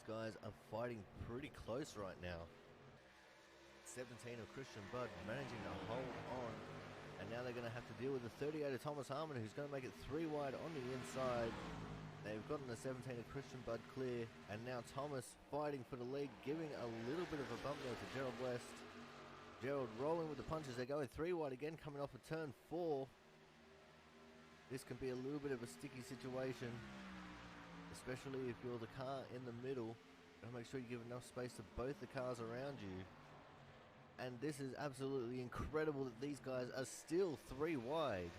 guys are fighting pretty close right now. 17 of Christian Budd managing to hold on, and now they're going to have to deal with the 38 of Thomas Harmon, who's going to make it 3 wide on the inside. They've gotten the 17 of Christian Budd clear, and now Thomas fighting for the lead, giving a little bit of a bump there to Gerald West. Gerald rolling with the punches. They're going 3 wide again, coming off of turn 4. This can be a little bit of a sticky situation, especially if you're the car in the middle. Gotta make sure you give enough space to both the cars around you. And this is absolutely incredible that these guys are still 3 wide.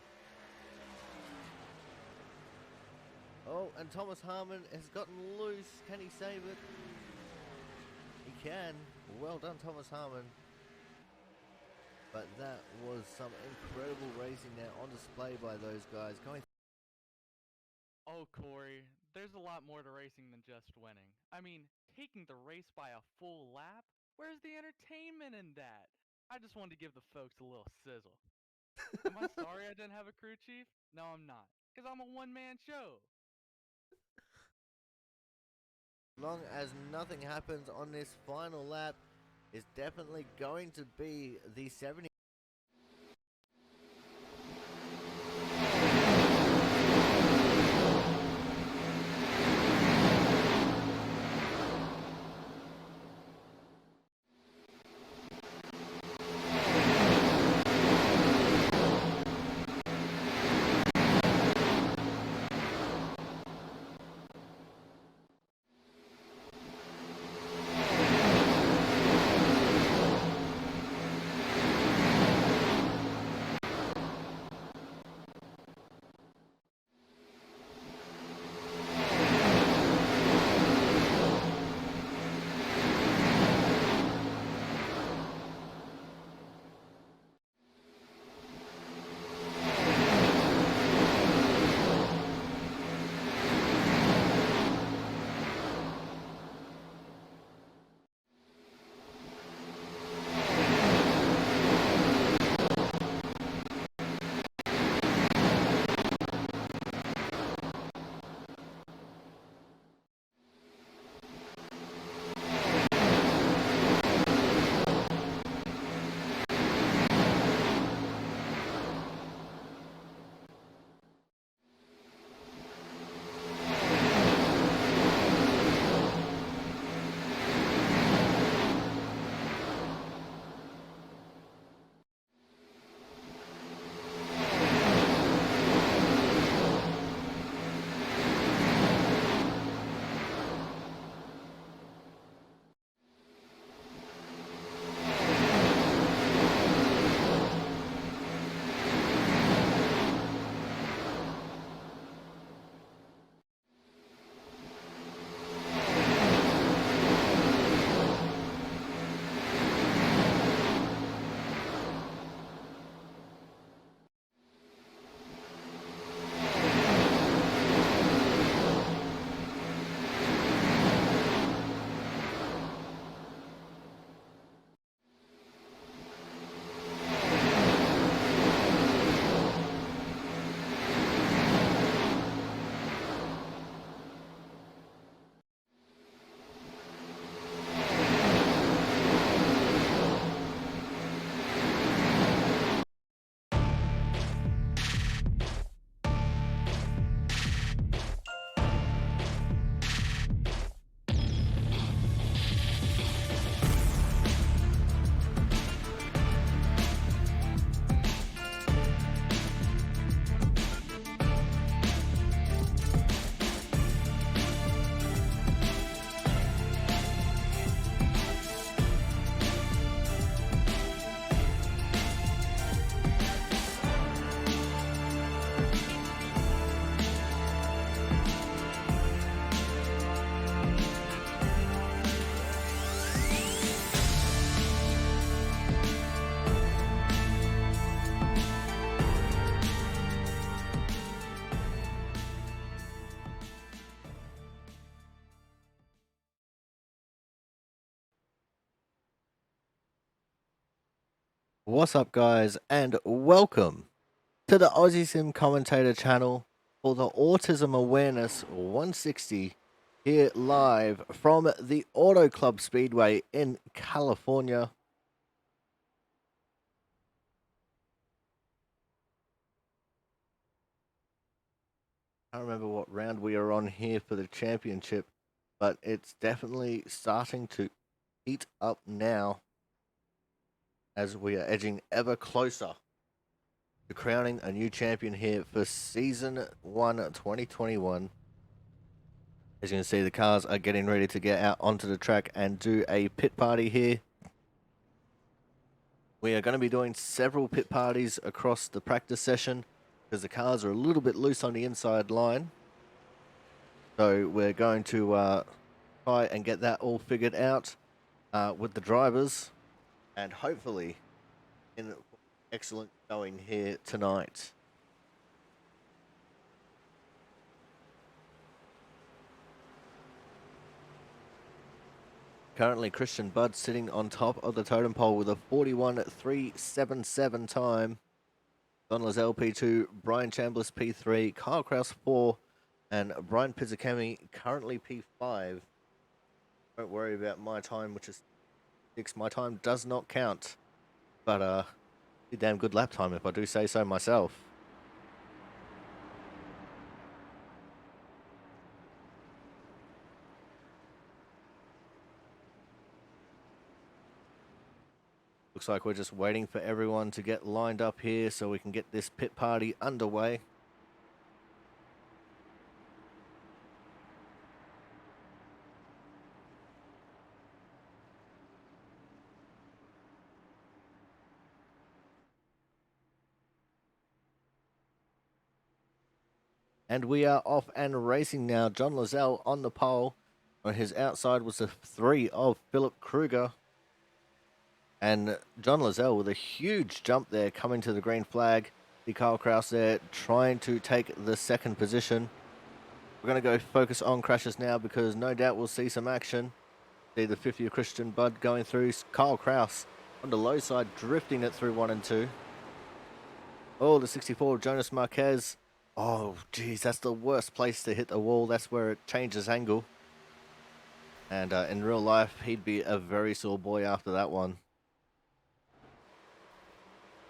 Oh, and Thomas Harmon has gotten loose. Can he save it? He can. Well done, Thomas Harmon. But that was some incredible racing there on display by those guys. Oh, Corey, there's a lot more to racing than just winning. I mean, taking the race by a full lap? Where's the entertainment in that? I just wanted to give the folks a little sizzle. Am I sorry I didn't have a crew chief? No, I'm not, because I'm a one-man show. As long as nothing happens on this final lap, it's definitely going to be the 70. What's up, guys, and welcome to the Autism Commentator channel for the Autism Awareness 160 here live from the Auto Club Speedway in California. I don't remember what round we are on here for the championship, but it's definitely starting to heat up now as we are edging ever closer to crowning a new champion here for Season 1 2021. As you can see, the cars are getting ready to get out onto the track and do a pit party here. We are going to be doing several pit parties across the practice session because the cars are a little bit loose on the inside line. So we're going to try and get that all figured out with the drivers and hopefully in excellent going here tonight. Currently, Christian Budd sitting on top of the totem pole with a 41.377 time. Don Lazelle P2, Brian Chambliss P3, Kyle Kraus 4, and Brian Pizzacami currently P5. Don't worry about my time, which is 6. My time does not count, but a damn good lap time if I do say so myself. Looks like we're just waiting for everyone to get lined up here so we can get this pit party underway. And we are off and racing now. John Lazelle on the pole. On his outside was the 3 of Philip Kruger. And John Lazelle with a huge jump there coming to the green flag. See Kyle Kraus there trying to take the second position. We're going to go focus on crashes now because no doubt we'll see some action. See the 50 of Christian Budd going through. Kyle Kraus on the low side drifting it through 1 and 2. Oh, the 64 of Jonas Marquez. Oh, geez, that's the worst place to hit the wall. That's where it changes angle. And in real life, he'd be a very sore boy after that one.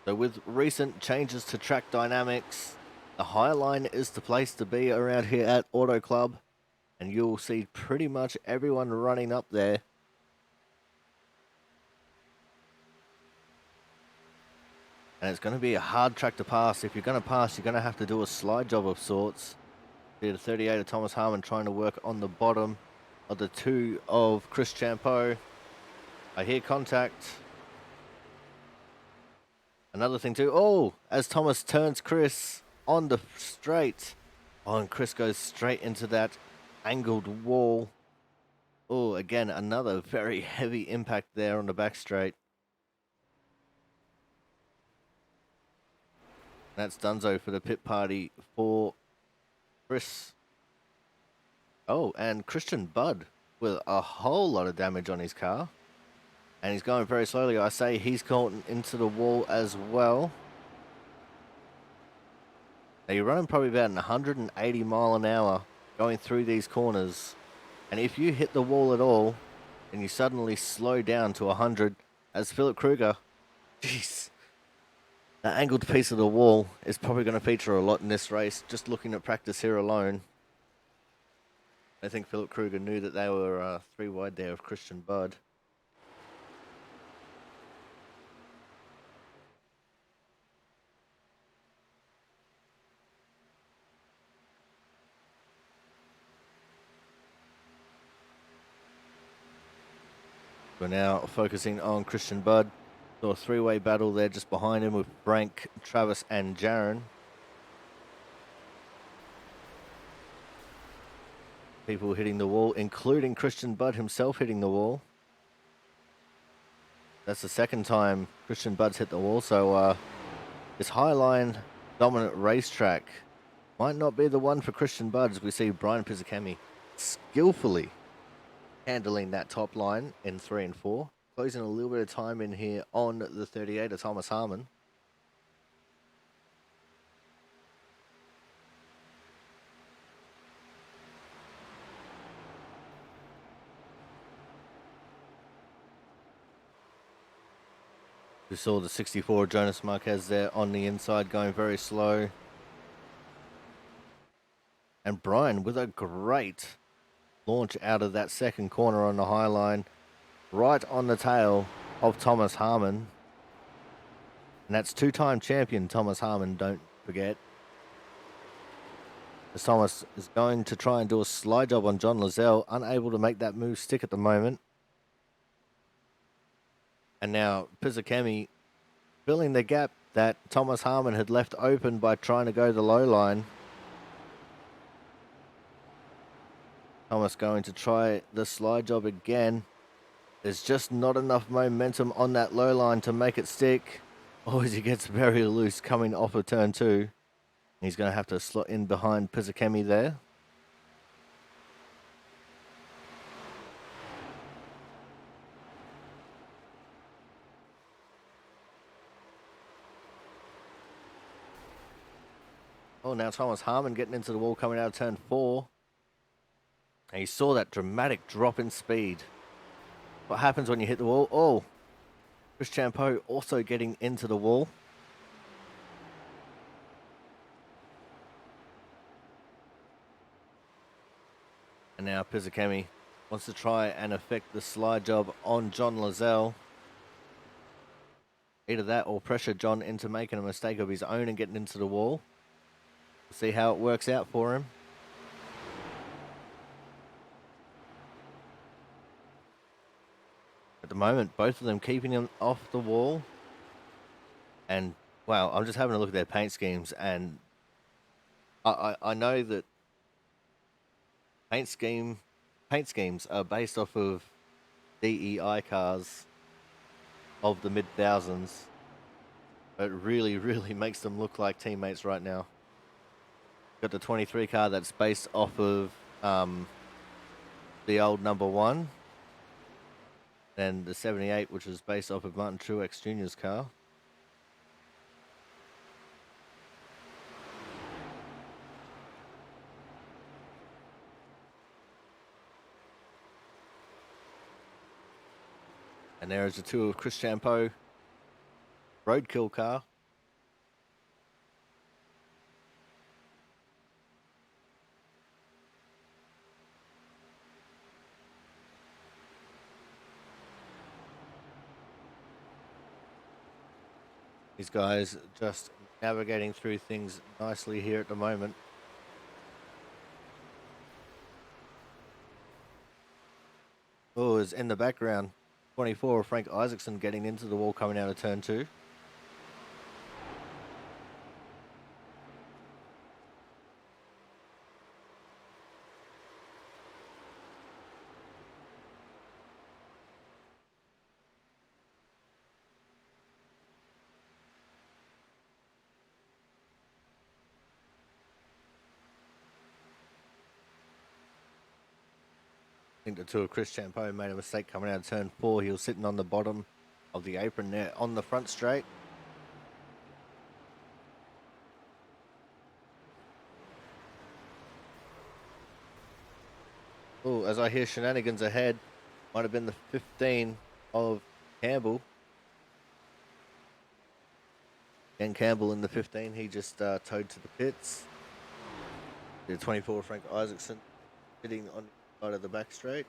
So with recent changes to track dynamics, the high line is the place to be around here at Auto Club. And you'll see pretty much everyone running up there. And it's going to be a hard track to pass. If you're going to pass, you're going to have to do a slide job of sorts. See the 38 of Thomas Harmon trying to work on the bottom of the 2 of Chris Champeau. I hear contact. Another thing too. Oh, as Thomas turns Chris on the straight. Oh, and Chris goes straight into that angled wall. Oh, again, another very heavy impact there on the back straight. That's Dunzo for the pit party for Chris. Oh, and Christian Budd with a whole lot of damage on his car. And he's going very slowly. I say he's gone into the wall as well. Now you're running probably about 180 mile an hour going through these corners. And if you hit the wall at all, and you suddenly slow down to 100, as Philip Kruger, jeez, that angled piece of the wall is probably going to feature a lot in this race, just looking at practice here alone. I think Philip Kruger knew that they were 3 wide there of Christian Budd. We're now focusing on Christian Budd. So a 3-way battle there just behind him with Frank, Travis, and Jaron. People hitting the wall, including Christian Budd himself hitting the wall. That's the second time Christian Budd's hit the wall. So this highline dominant racetrack might not be the one for Christian Budd, as we see Brian Pizzacami skillfully handling that top line in 3 and 4. Closing a little bit of time in here on the 38 of Thomas Harmon. We saw the 64 Jonas Marquez there on the inside going very slow. And Brian with a great launch out of that second corner on the high line, right on the tail of Thomas Harmon. And that's two-time champion Thomas Harmon, don't forget. As Thomas is going to try and do a slide job on John Lozelle, unable to make that move stick at the moment. And now Pizzakemi filling the gap that Thomas Harmon had left open by trying to go the low line. Thomas going to try the slide job again. There's just not enough momentum on that low line to make it stick. Oh, as he gets very loose coming off of turn 2. He's going to have to slot in behind Pizzakemi there. Oh, now Thomas Harmon getting into the wall coming out of turn 4. And you saw that dramatic drop in speed. What happens when you hit the wall? Oh, Chris Champeau also getting into the wall. And now Pizzakemi wants to try and effect the slide job on John Lozelle. Either that or pressure John into making a mistake of his own and getting into the wall. We'll see how it works out for him. At the moment, both of them keeping him off the wall. And, wow, I'm just having a look at their paint schemes, and I know that paint schemes are based off of DEI cars of the mid-thousands. It really, really makes them look like teammates right now. Got the 23 car that's based off of the old number 1. And the 78, which is based off of Martin Truex Jr.'s car. And there is the 2 of Chris Champeau roadkill car. These guys just navigating through things nicely here at the moment. Oh, is in the background. 24, Frank Isaacson getting into the wall coming out of turn 2. I think the 2 of Chris Champeau made a mistake coming out of turn 4. He was sitting on the bottom of the apron there on the front straight. Oh, as I hear shenanigans ahead, might have been the 15 of Campbell. Ken Campbell in the 15, he just towed to the pits. The 24, Frank Isaacson, sitting on the side of the back straight.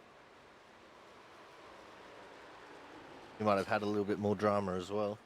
He might have had a little bit more drama as well.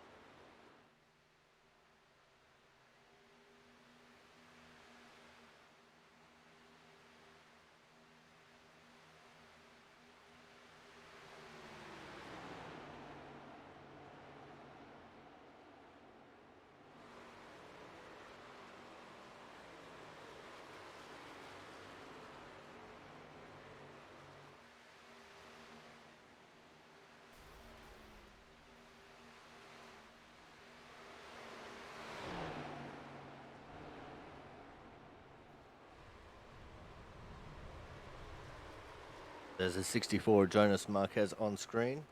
There's a 64 Jonas Marquez on screen.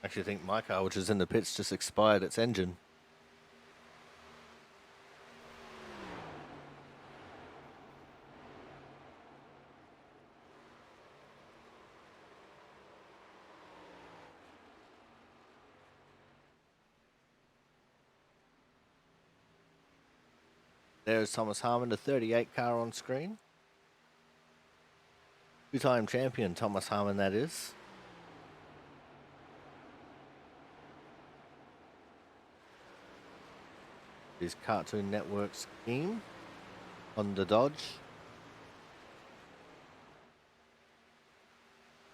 Actually, think my car, which is in the pits, just expired its engine. There's Thomas Harmon, the 38 car on screen. Two-time champion Thomas Harmon, that is. His Cartoon Network scheme on the Dodge.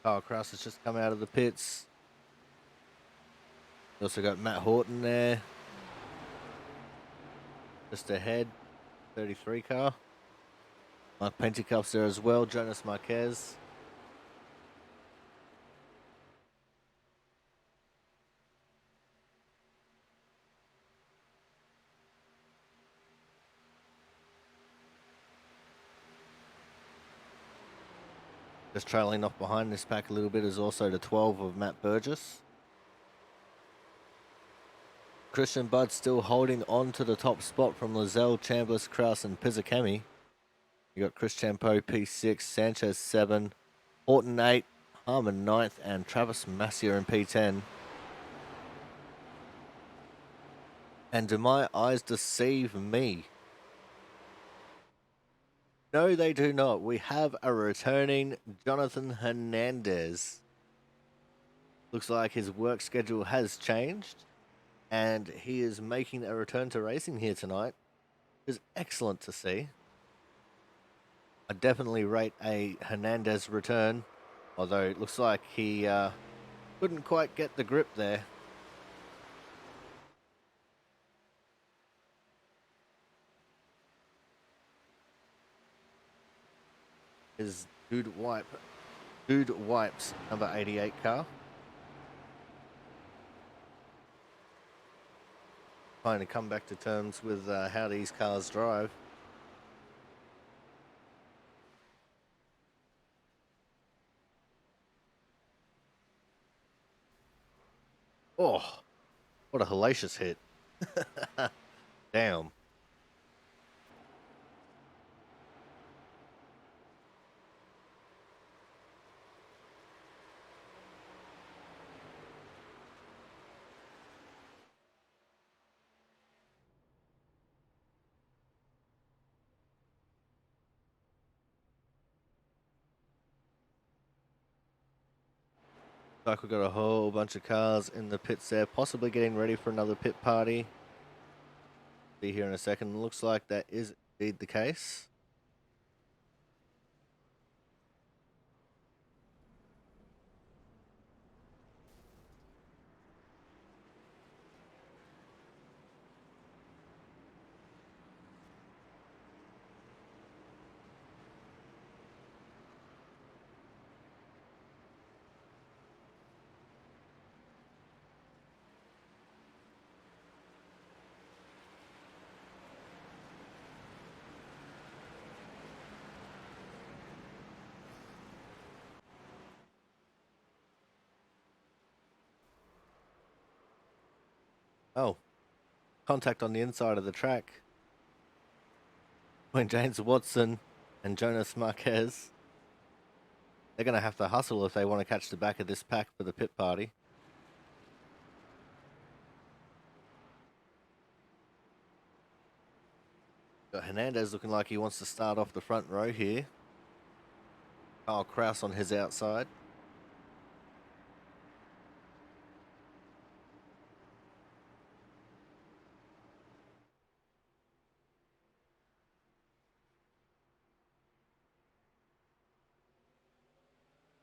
Kyle Kraus has just come out of the pits. You also got Matt Horton there. Just ahead, 33 car. Mark Pentecoff's there as well, Jonas Marquez. Just trailing off behind this pack a little bit is also the 12 of Matt Burgess. Christian Budd still holding on to the top spot from Lozelle, Chambliss, Kraus, and Pizzicami. You got Chris Champeau P6, Sanchez 7, Horton 8, Harmon 9th, and Travis Massier in P10. And do my eyes deceive me? No, they do not. We have a returning Jonathan Hernandez. Looks like his work schedule has changed, and he is making a return to racing here tonight. It is excellent to see. I definitely rate a Hernandez return, although it looks like he couldn't quite get the grip there. His Dude Wipes number 88 car. Trying to come back to terms with how these cars drive. Oh, what a hellacious hit. Damn. Like we've got a whole bunch of cars in the pits there, possibly getting ready for another pit party. Be here in a second. Looks like that is indeed the case. Oh, contact on the inside of the track between James Watson and Jonas Marquez. They're going to have to hustle if they want to catch the back of this pack for the pit party. Got Hernandez looking like he wants to start off the front row here. Kyle Kraus on his outside.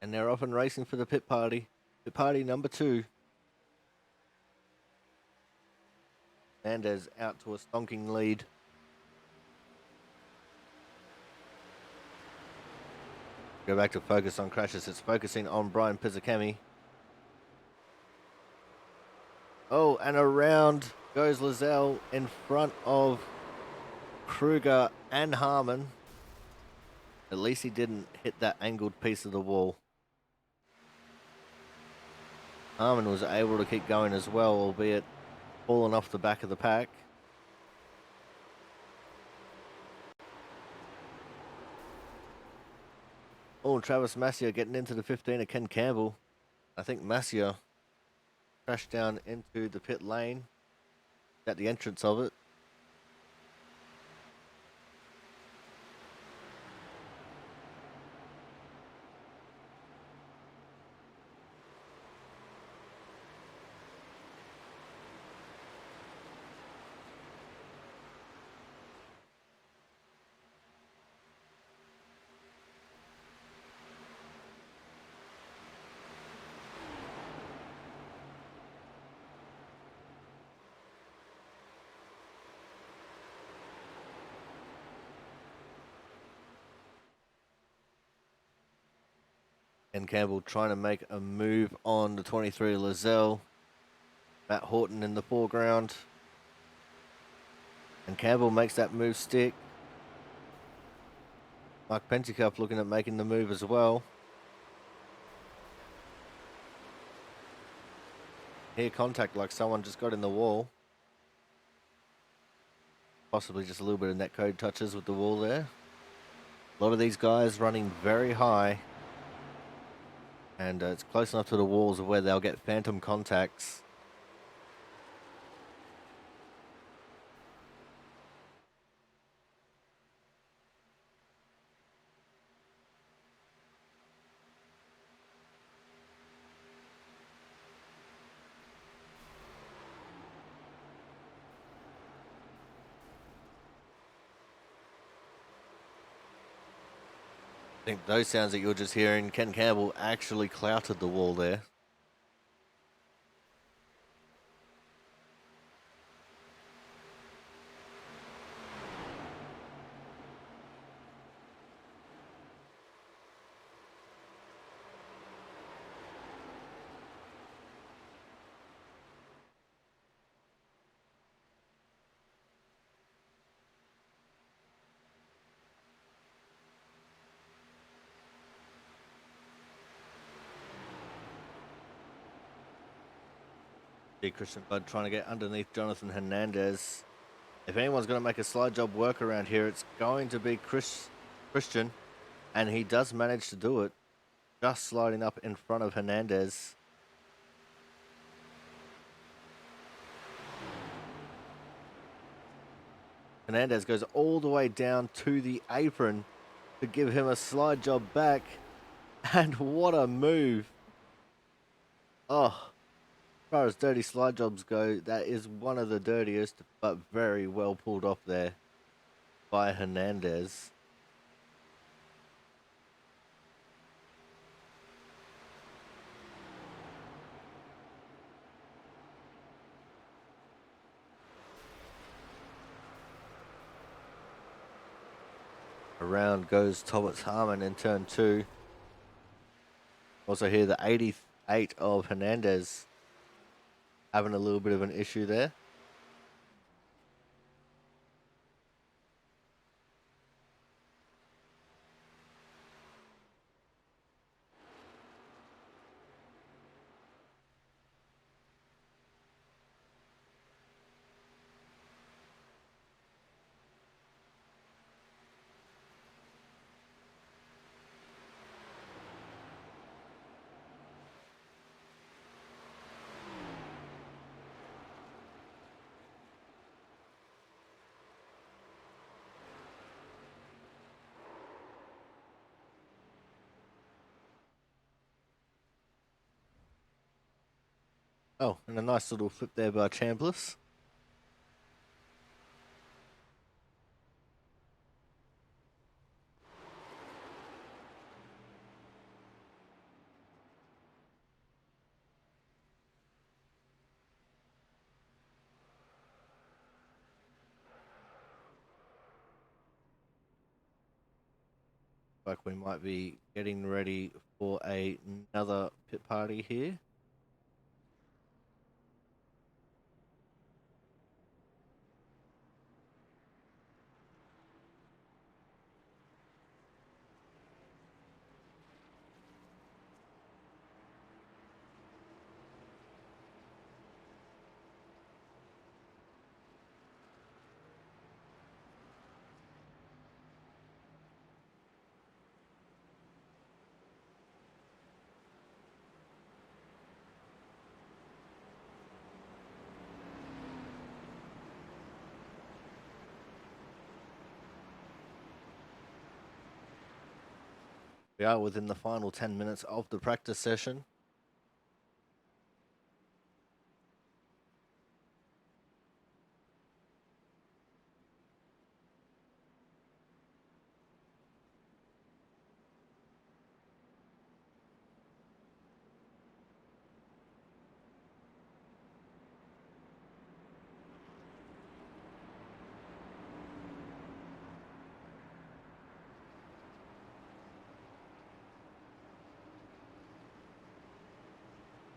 And they're off and racing for the pit party. Pit party number 2. Hernandez out to a stonking lead. Go back to focus on crashes. It's focusing on Brian Pizzicami. Oh, and around goes Lozelle in front of Kruger and Harmon. At least he didn't hit that angled piece of the wall. Harmon was able to keep going as well, albeit falling off the back of the pack. Oh, Travis Massier getting into the 15 of Ken Campbell. I think Massier crashed down into the pit lane at the entrance of it. Ken Campbell trying to make a move on the 23 Lizelle. Matt Horton in the foreground. And Campbell makes that move stick. Mark Pentecup looking at making the move as well. Here contact like someone just got in the wall. Possibly just a little bit of netcode touches with the wall there. A lot of these guys running very high. And it's close enough to the walls where they'll get phantom contacts. I think those sounds that you're just hearing, Ken Campbell actually clouted the wall there. See Christian Budd trying to get underneath Jonathan Hernandez. If anyone's going to make a slide job work around here, it's going to be Christian. And he does manage to do it. Just sliding up in front of Hernandez. Hernandez goes all the way down to the apron to give him a slide job back. And what a move. Oh. As far as dirty slide jobs go, that is one of the dirtiest, but very well pulled off there by Hernandez. Around goes Thomas Harmon in turn 2. Also here the 88 of Hernandez having a little bit of an issue there. Oh, and a nice little flip there by Chambliss. Like we might be getting ready for another pit party here. We are within the final 10 minutes of the practice session.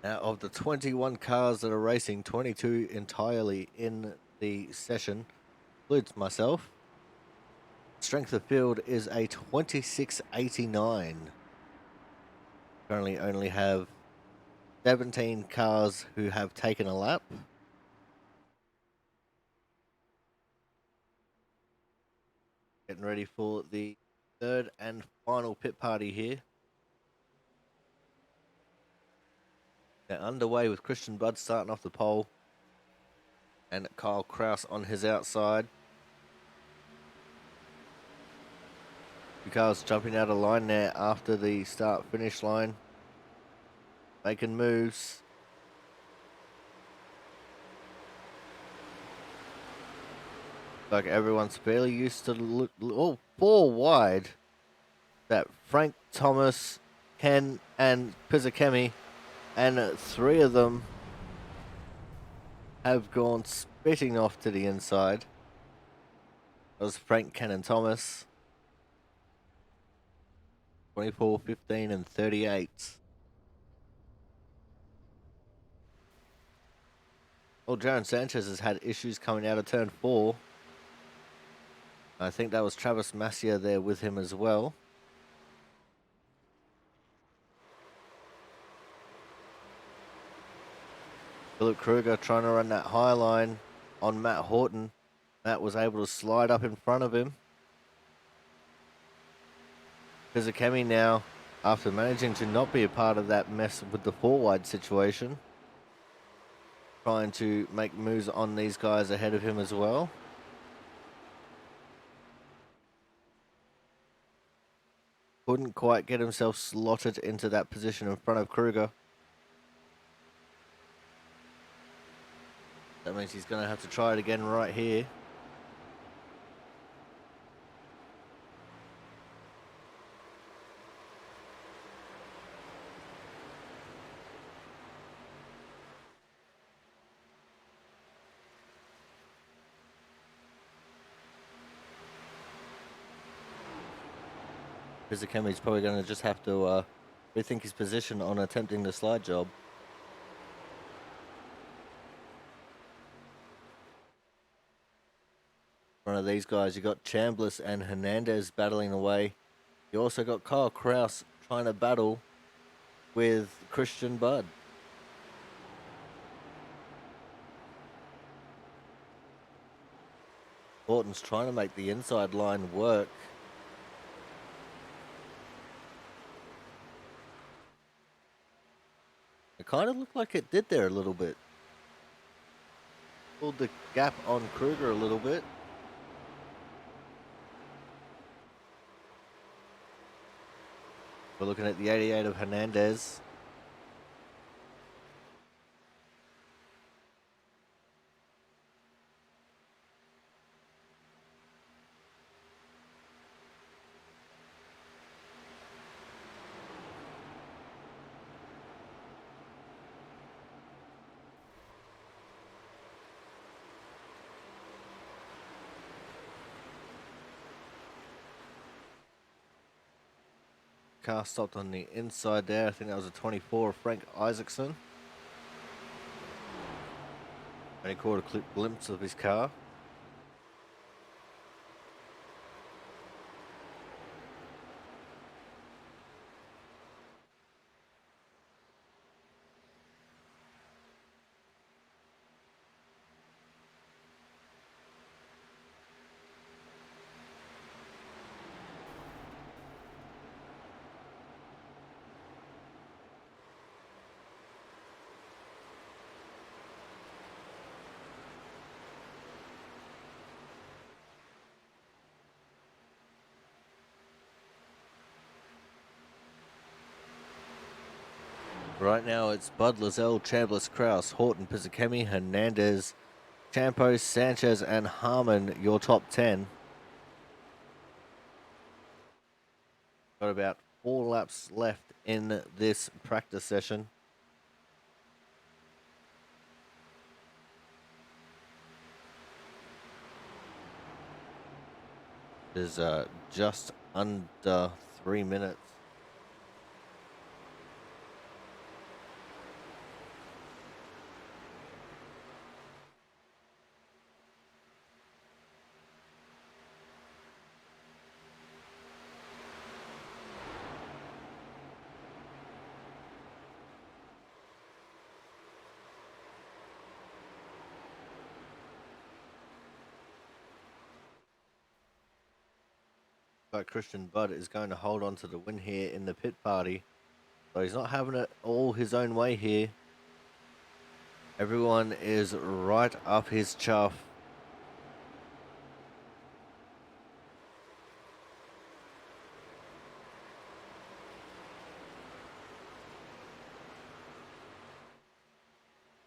Now, of the 21 cars that are racing, 22 entirely in the session, includes myself. Strength of field is a 2689. Currently only have 17 cars who have taken a lap. Getting ready for the third and final pit party here. They're underway with Christian Budd starting off the pole and Kyle Kraus on his outside. Two cars jumping out of line there after the start-finish line. Making moves. Like everyone's fairly used to four wide. That Frank, Thomas, Ken, and Pizzacemi, and three of them have gone spitting off to the inside. That was Frank, Ken, and Thomas. 24, 15, and 38. Well, Jaron Sanchez has had issues coming out of turn 4. I think that was Travis Massier there with him as well. Philip Kruger trying to run that high line on Matt Horton. Matt was able to slide up in front of him. Pizzacemi now, after managing to not be a part of that mess with the four-wide situation, trying to make moves on these guys ahead of him as well. Couldn't quite get himself slotted into that position in front of Kruger. That means he's going to have to try it again right here. Pizzacemi's probably going to just have to rethink his position on attempting the slide job. One of these guys, you got Chambliss and Hernandez battling away. You also got Kyle Kraus trying to battle with Christian Budd. Horton's trying to make the inside line work. It kind of looked like it did there a little bit. Pulled the gap on Kruger a little bit. We're looking at the 88 of Hernandez. Car stopped on the inside there. I think that was a 24 of Frank Isaacson. Only caught a glimpse of his car. Right now it's Bud, Lozelle, Chambliss, Kraus, Horton, Pizzacchemi, Hernandez, Champo, Sanchez, and Harmon, your top 10. Got about 4 laps left in this practice session. Is just under 3 minutes. But Christian Budd is going to hold on to the win here in the pit party. So he's not having it all his own way here. Everyone is right up his chuff.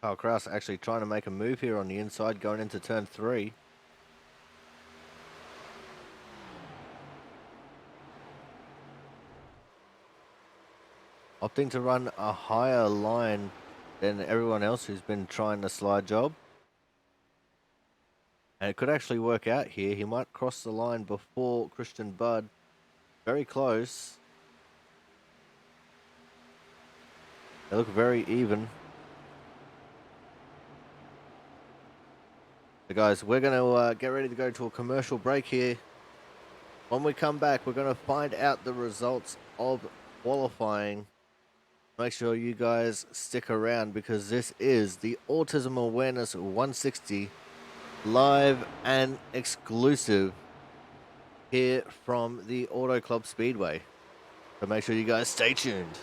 Kyle Kraus actually trying to make a move here on the inside going into turn 3. Opting to run a higher line than everyone else who's been trying the slide job. And it could actually work out here. He might cross the line before Christian Budd. Very close. They look very even. So guys, we're going to get ready to go to a commercial break here. When we come back, we're going to find out the results of qualifying. Make sure you guys stick around because this is the Autism Awareness 160 live and exclusive here from the Auto Club Speedway. So make sure you guys stay tuned.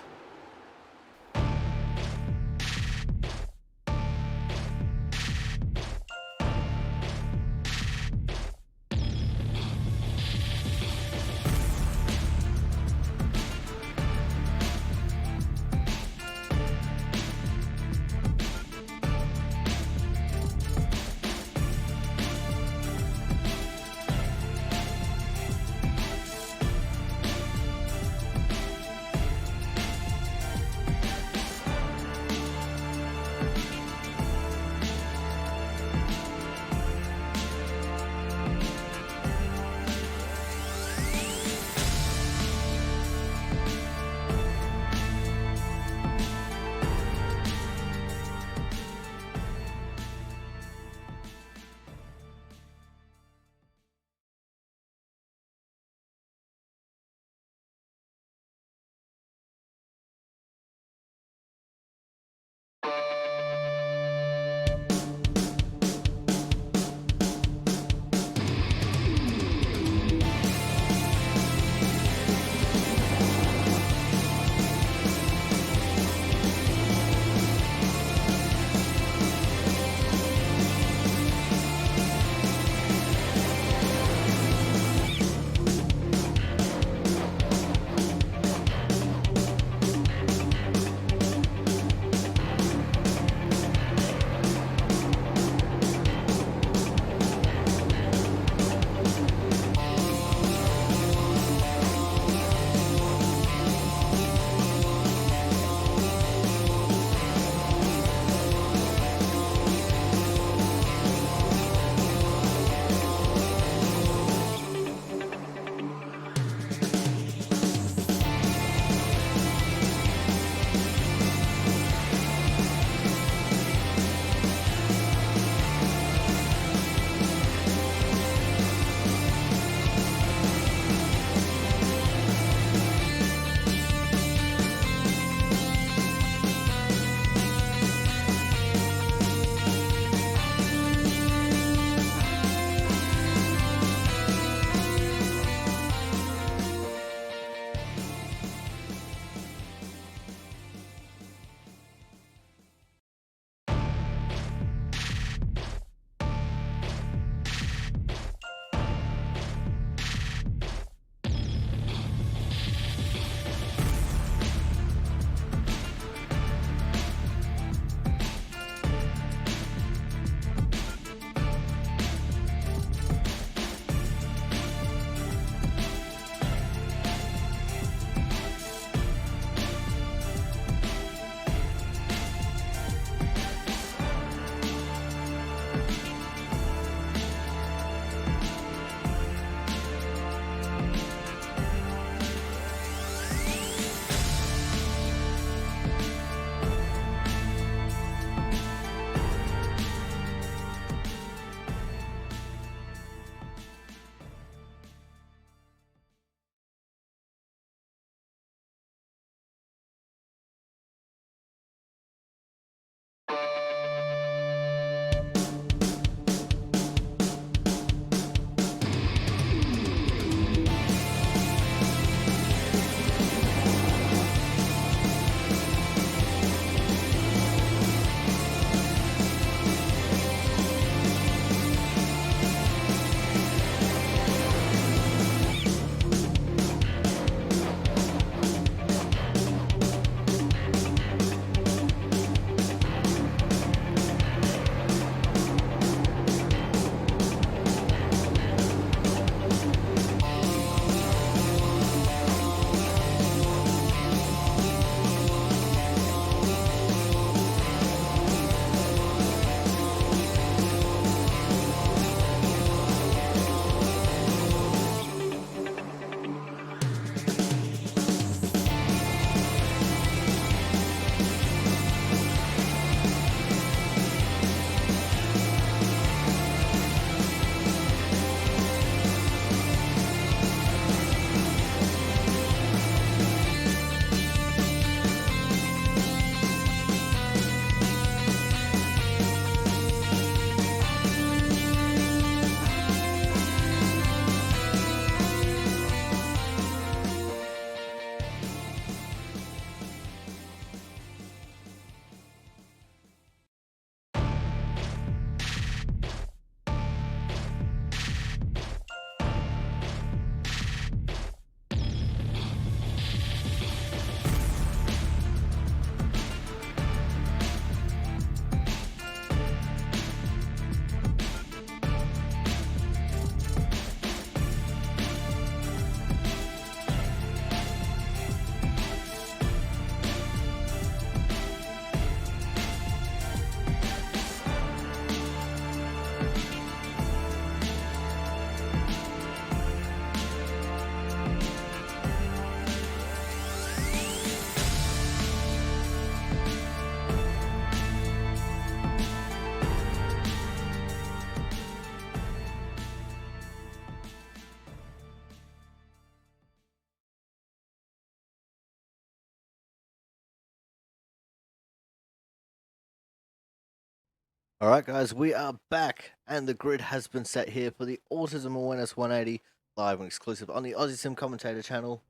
Alright guys, we are back and the grid has been set here for the Autism Awareness 180 live and exclusive on the Autism Commentator channel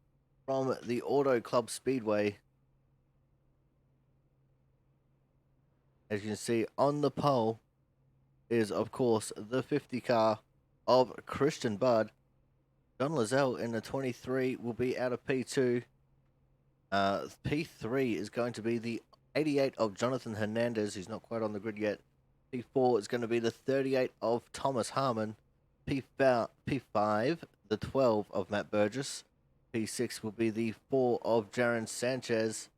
from the Auto Club Speedway. As you can see on the pole is of course the 50 car of Christian Budd. John Lozelle in the 23 will be out of P2. P3 is going to be the 88 of Jonathan Hernandez, who's not quite on the grid yet. P4 is going to be the 38 of Thomas Harmon. P5, the 12 of Matt Burgess. P6 will be the 4 of Jaron Sanchez.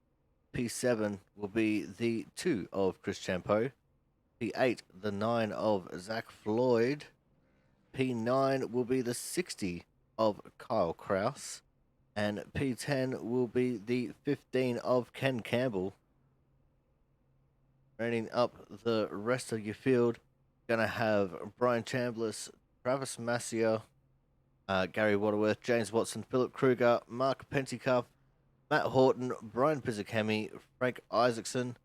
P7 will be the 2 of Chris Champeau. P8, the 9 of Zach Floyd. P9 will be the 60 of Kyle Kraus. And P10 will be the 15 of Ken Campbell. Rounding up the rest of your field, gonna have Brian Chambliss, Travis Massier, Gary Waterworth, James Watson, Philip Kruger, Mark Penticuff, Matt Horton, Brian Pizzicami, Frank Isaacson,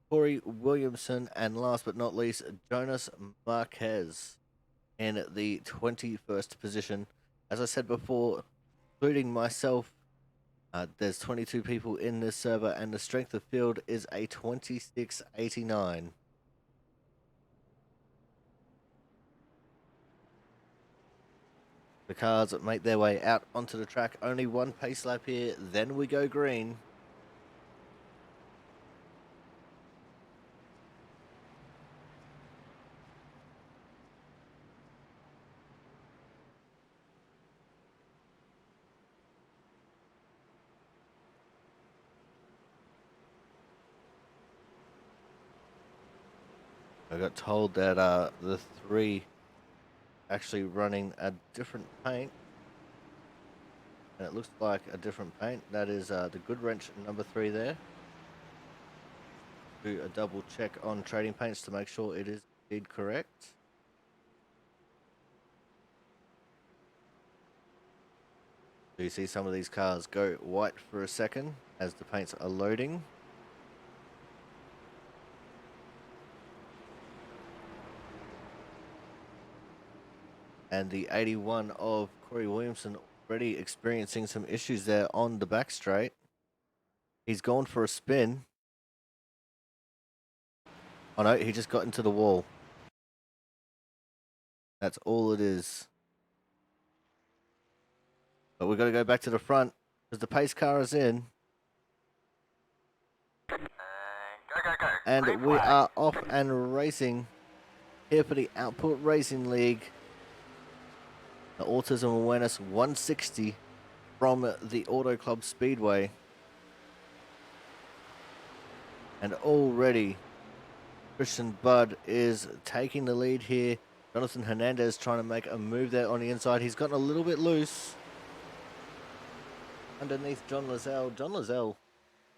Corey Williamson, and last but not least, Jonas Marquez in the 21st position. As I said before, including myself, there's 22 people in this server, and the strength of field is a 2689. The cars make their way out onto the track. Only one pace lap here, then we go green. I got told that the 3 actually running a different paint, and it looks like a different paint. That is the Good Wrench number 3 there. Do a double check on Trading Paints to make sure it is indeed correct. So you see some of these cars go white for a second as the paints are loading. And the 81 of Corey Williamson already experiencing some issues there on the back straight. He's gone for a spin. Oh no, he just got into the wall. That's all it is. But we've got to go back to the front because the pace car is in. Go. And we are off and racing here for the Output Racing League. The Autism Awareness 160 from the Auto Club Speedway. And already Christian Budd is taking the lead here. Jonathan Hernandez trying to make a move there on the inside. He's gotten a little bit loose underneath John Lozelle. John Lozelle,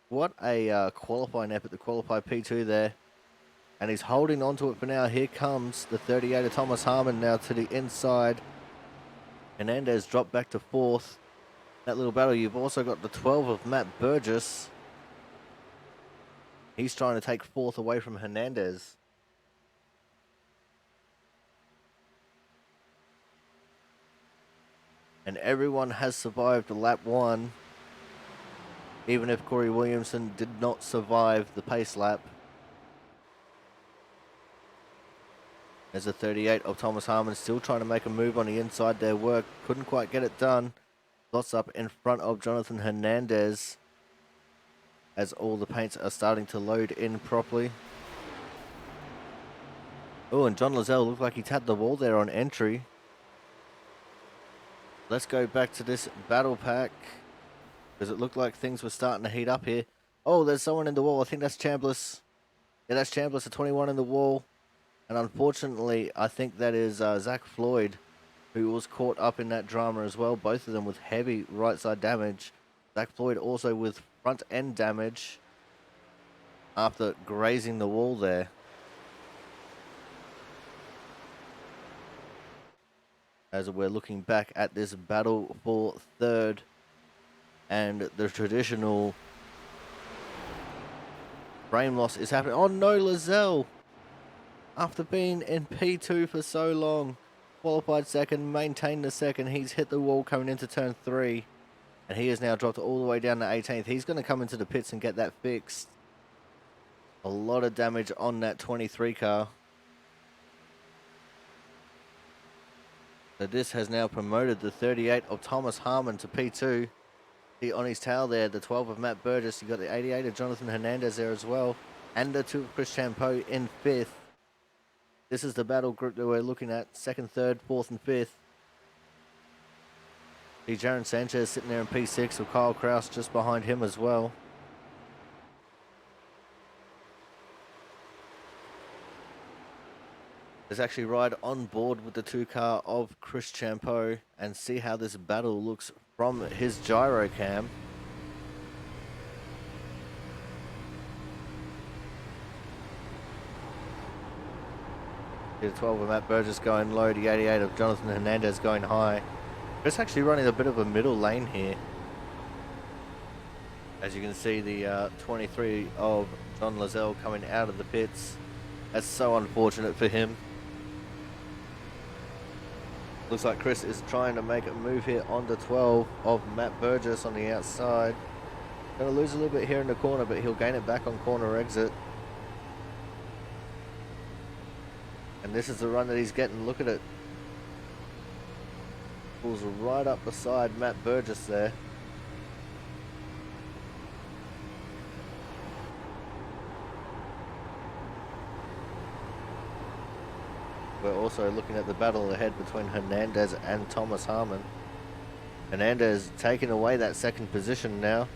what a qualifying effort to qualify P2 there. And he's holding on to it for now. Here comes the 38 of Thomas Harmon now to the inside. Hernandez dropped back to 4th. That little battle. You've also got the 12 of Matt Burgess. He's trying to take 4th away from Hernandez. And everyone has survived lap 1. Even if Corey Williamson did not survive the pace lap. There's a 38 of Thomas Harmon still trying to make a move on the inside there. Work couldn't quite get it done. Lots up in front of Jonathan Hernandez as all the paints are starting to load in properly. Oh, and John Lozelle looked like he tapped the wall there on entry. Let's go back to this battle pack because it looked like things were starting to heat up here. Oh, there's someone in the wall. I think that's Chambliss. Yeah, that's Chambliss, a 21 in the wall. And unfortunately, I think that is Zach Floyd, who was caught up in that drama as well. Both of them with heavy right side damage. Zach Floyd also with front end damage after grazing the wall there. As we're looking back at this battle for 3rd and the traditional frame loss is happening. Oh no, Lozelle! After being in P2 for so long, qualified second, maintained the second, he's hit the wall coming into turn 3. And he has now dropped all the way down to 18th. He's going to come into the pits and get that fixed. A lot of damage on that 23 car. So this has now promoted the 38 of Thomas Harmon to P2. See on his tail there, the 12 of Matt Burgess. You got the 88 of Jonathan Hernandez there as well. And the 2 of Chris Champeau in 5th. This is the battle group that we're looking at. 2nd, 3rd, 4th and 5th. See Jaron Sanchez sitting there in P6 with Kyle Kraus just behind him as well. Let's actually ride on board with the 2 car of Chris Champeau and see how this battle looks from his gyro cam. The 12 of Matt Burgess going low, the 88 of Jonathan Hernandez going high. Chris actually running a bit of a middle lane here. As you can see, the 23 of John Lazelle coming out of the pits. That's so unfortunate for him. Looks like Chris is trying to make a move here on the 12 of Matt Burgess on the outside. Going to lose a little bit here in the corner, but he'll gain it back on corner exit. And this is the run that he's getting. Look at it. Pulls right up beside Matt Burgess there. We're also looking at the battle ahead between Hernandez and Thomas Harmon. Hernandez taking away that second position now,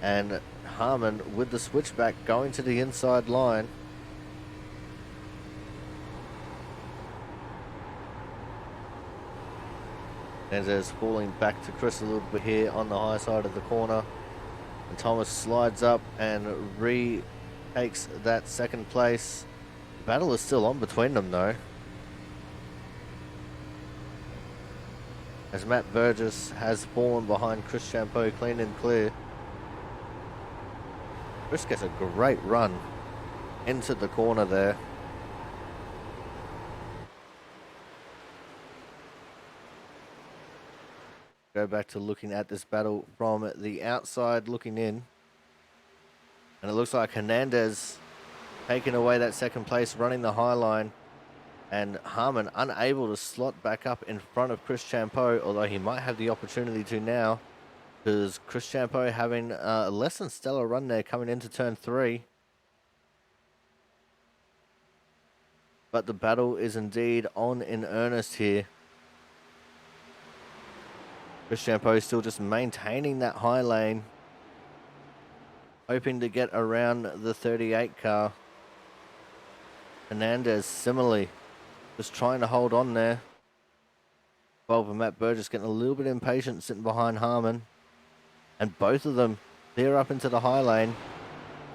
and Harmon with the switchback going to the inside line. Hernandez falling back to Chris a little bit here on the high side of the corner, and Thomas slides up and retakes that second place. The battle is still on between them though, as Matt Burgess has fallen behind Chris Champeau clean and clear. Chris gets a great run into the corner there. Go back to looking at this battle from the outside looking in. And it looks like Hernandez taking away that second place, running the high line. And Harmon unable to slot back up in front of Chris Champeau, although he might have the opportunity to now, because Chris Champeau having a less than stellar run there coming into turn 3. But the battle is indeed on in earnest here. Chris Champeau still just maintaining that high lane, hoping to get around the 38 car. Hernandez similarly just trying to hold on there. 12 and Matt Burgess getting a little bit impatient sitting behind Harmon. And both of them clear up into the high lane.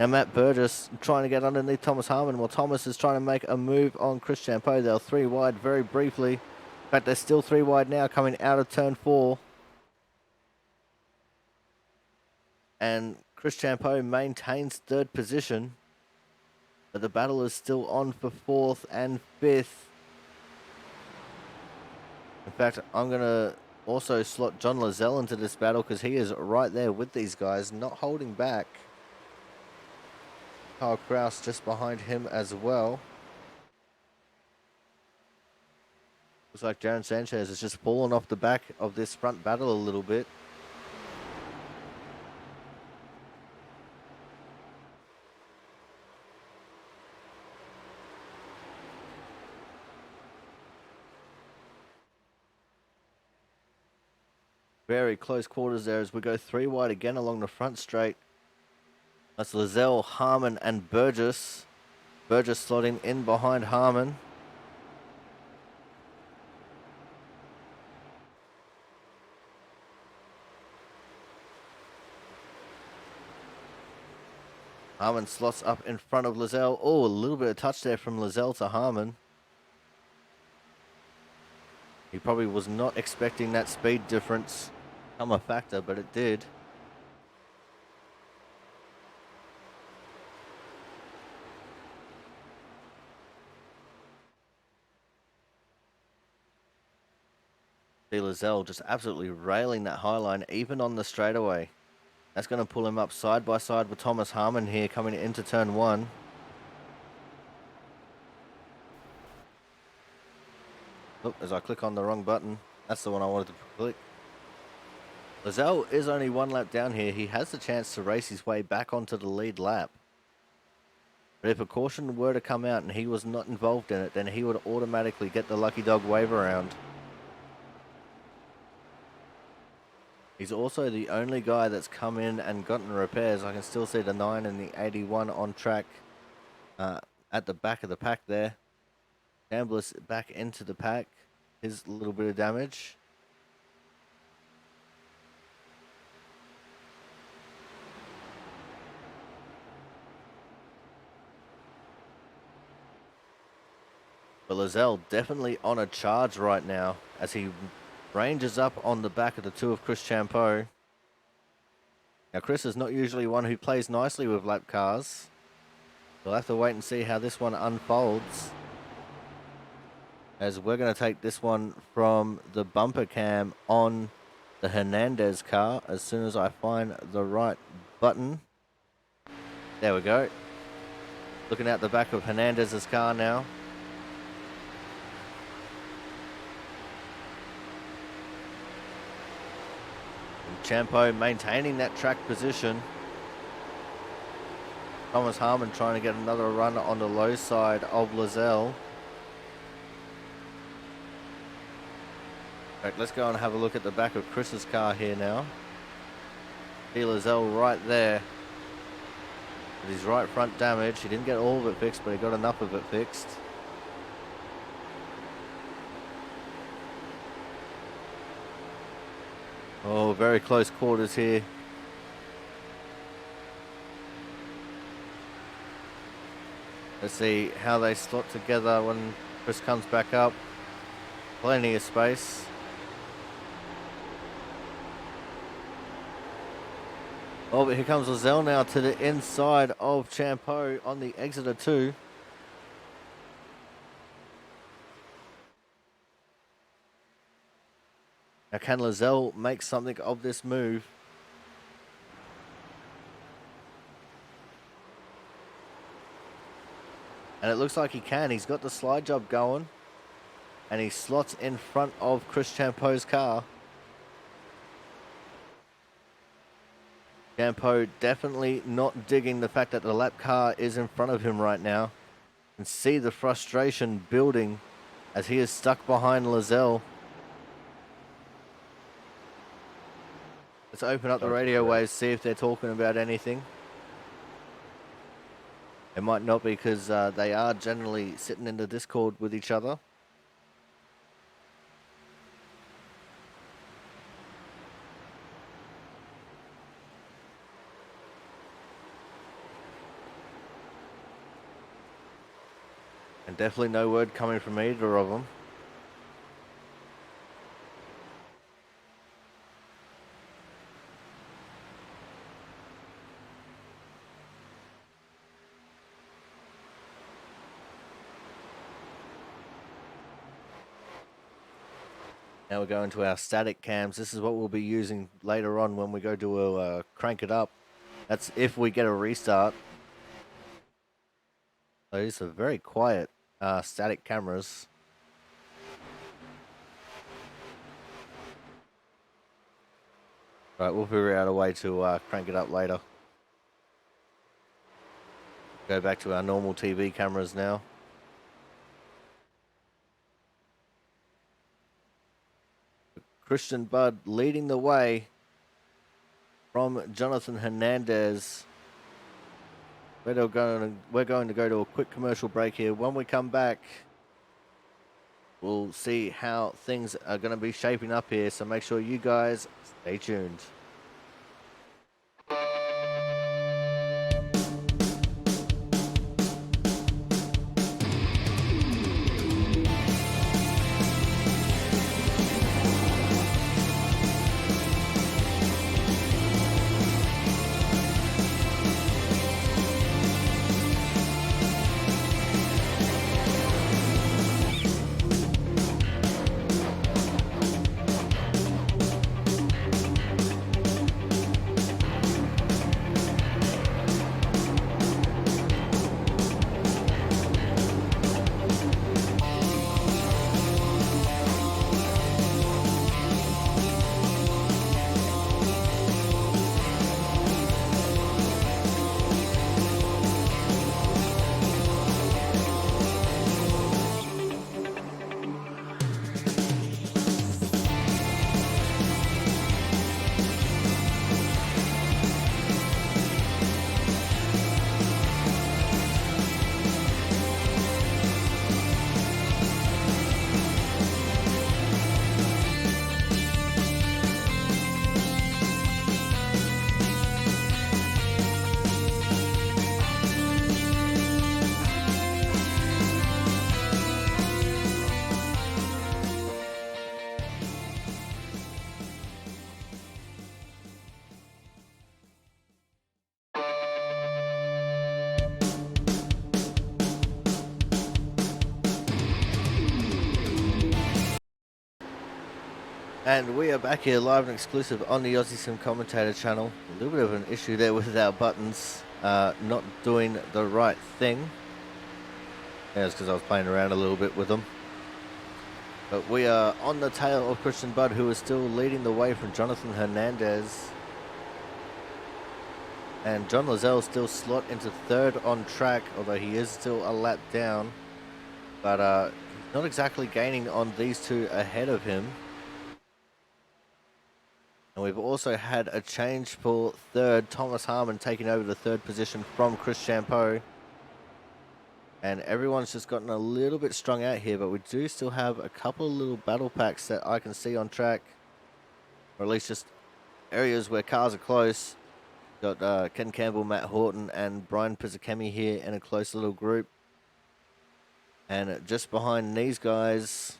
Now Matt Burgess trying to get underneath Thomas Harmon, while Thomas is trying to make a move on Chris Champeau. They're 3 wide very briefly. In fact, they're still 3 wide now coming out of turn 4. And Chris Champeau maintains 3rd position. But the battle is still on for 4th and 5th. In fact, I'm going to also slot John Lazelle into this battle because he is right there with these guys, not holding back. Kyle Kraus just behind him as well. Looks like Jaron Sanchez has just fallen off the back of this front battle a little bit. Very close quarters there as we go 3 wide again along the front straight. That's Lazelle, Harmon and Burgess. Burgess slotting in behind Harmon. Harmon slots up in front of Lazelle. Oh, a little bit of touch there from Lazelle to Harmon. He probably was not expecting that speed difference come a factor, but it did. See Lizelle just absolutely railing that high line, even on the straightaway. That's going to pull him up side by side with Thomas Harmon here coming into turn one. Oh, as I click on the wrong button, that's the one I wanted to click. Lizelle is only one lap down here. He has the chance to race his way back onto the lead lap. But if a caution were to come out and he was not involved in it, then he would automatically get the lucky dog wave around. He's also the only guy that's come in and gotten repairs. I can still see the 9 and the 81 on track at the back of the pack there. Chambliss back into the pack. His little bit of damage. But Lizelle definitely on a charge right now as he ranges up on the back of the two of Chris Champeau. Now, Chris is not usually one who plays nicely with lap cars. We'll have to wait and see how this one unfolds, as we're going to take this one from the bumper cam on the Hernandez car as soon as I find the right button. There we go. Looking at the back of Hernandez's car now. Champeau maintaining that track position. Thomas Harmon trying to get another run on the low side of Lizelle. Right, let's go and have a look at the back of Chris's car here now. See Lizelle right there with his right front damage. He didn't get all of it fixed, but he got enough of it fixed. Oh, very close quarters here. Let's see how they slot together when Chris comes back up. Plenty of space. Oh, but here comes Lizelle now to the inside of Champeau on the exit of 2. Now, can Lizelle make something of this move? And it looks like he can. He's got the slide job going. And he slots in front of Chris Champeau's car. Champeau definitely not digging the fact that the lap car is in front of him right now. You can see the frustration building as he is stuck behind Lizelle. Let's open up the radio waves, see if they're talking about anything. It might not be, because they are generally sitting in the Discord with each other. And definitely no word coming from either of them. Now we're going to our static cams. This is what we'll be using later on when we go to crank it up. That's if we get a restart. So these are very quiet static cameras. Right, we'll figure out a way to crank it up later. Go back to our normal TV cameras now. Christian Budd leading the way from Jonathan Hernandez. We're going to go to a quick commercial break here. When we come back, we'll see how things are going to be shaping up here. So make sure you guys stay tuned. And we are back here live and exclusive on the Autism commentator channel. A little bit of an issue there with our buttons not doing the right thing. Yeah, it's because I was playing around a little bit with them. But we are on the tail of Christian Budd, who is still leading the way from Jonathan Hernandez. And John Lozelle still slot into third on track, although he is still a lap down. But he's not exactly gaining on these two ahead of him. And we've also had a change for third. Thomas Harmon taking over the third position from Chris Champeau. And everyone's just gotten a little bit strung out here, but we do still have a couple of little battle packs that I can see on track. Or at least just areas where cars are close. Got Ken Campbell, Matt Horton, and Brian Pizzakemi here in a close little group. And just behind these guys,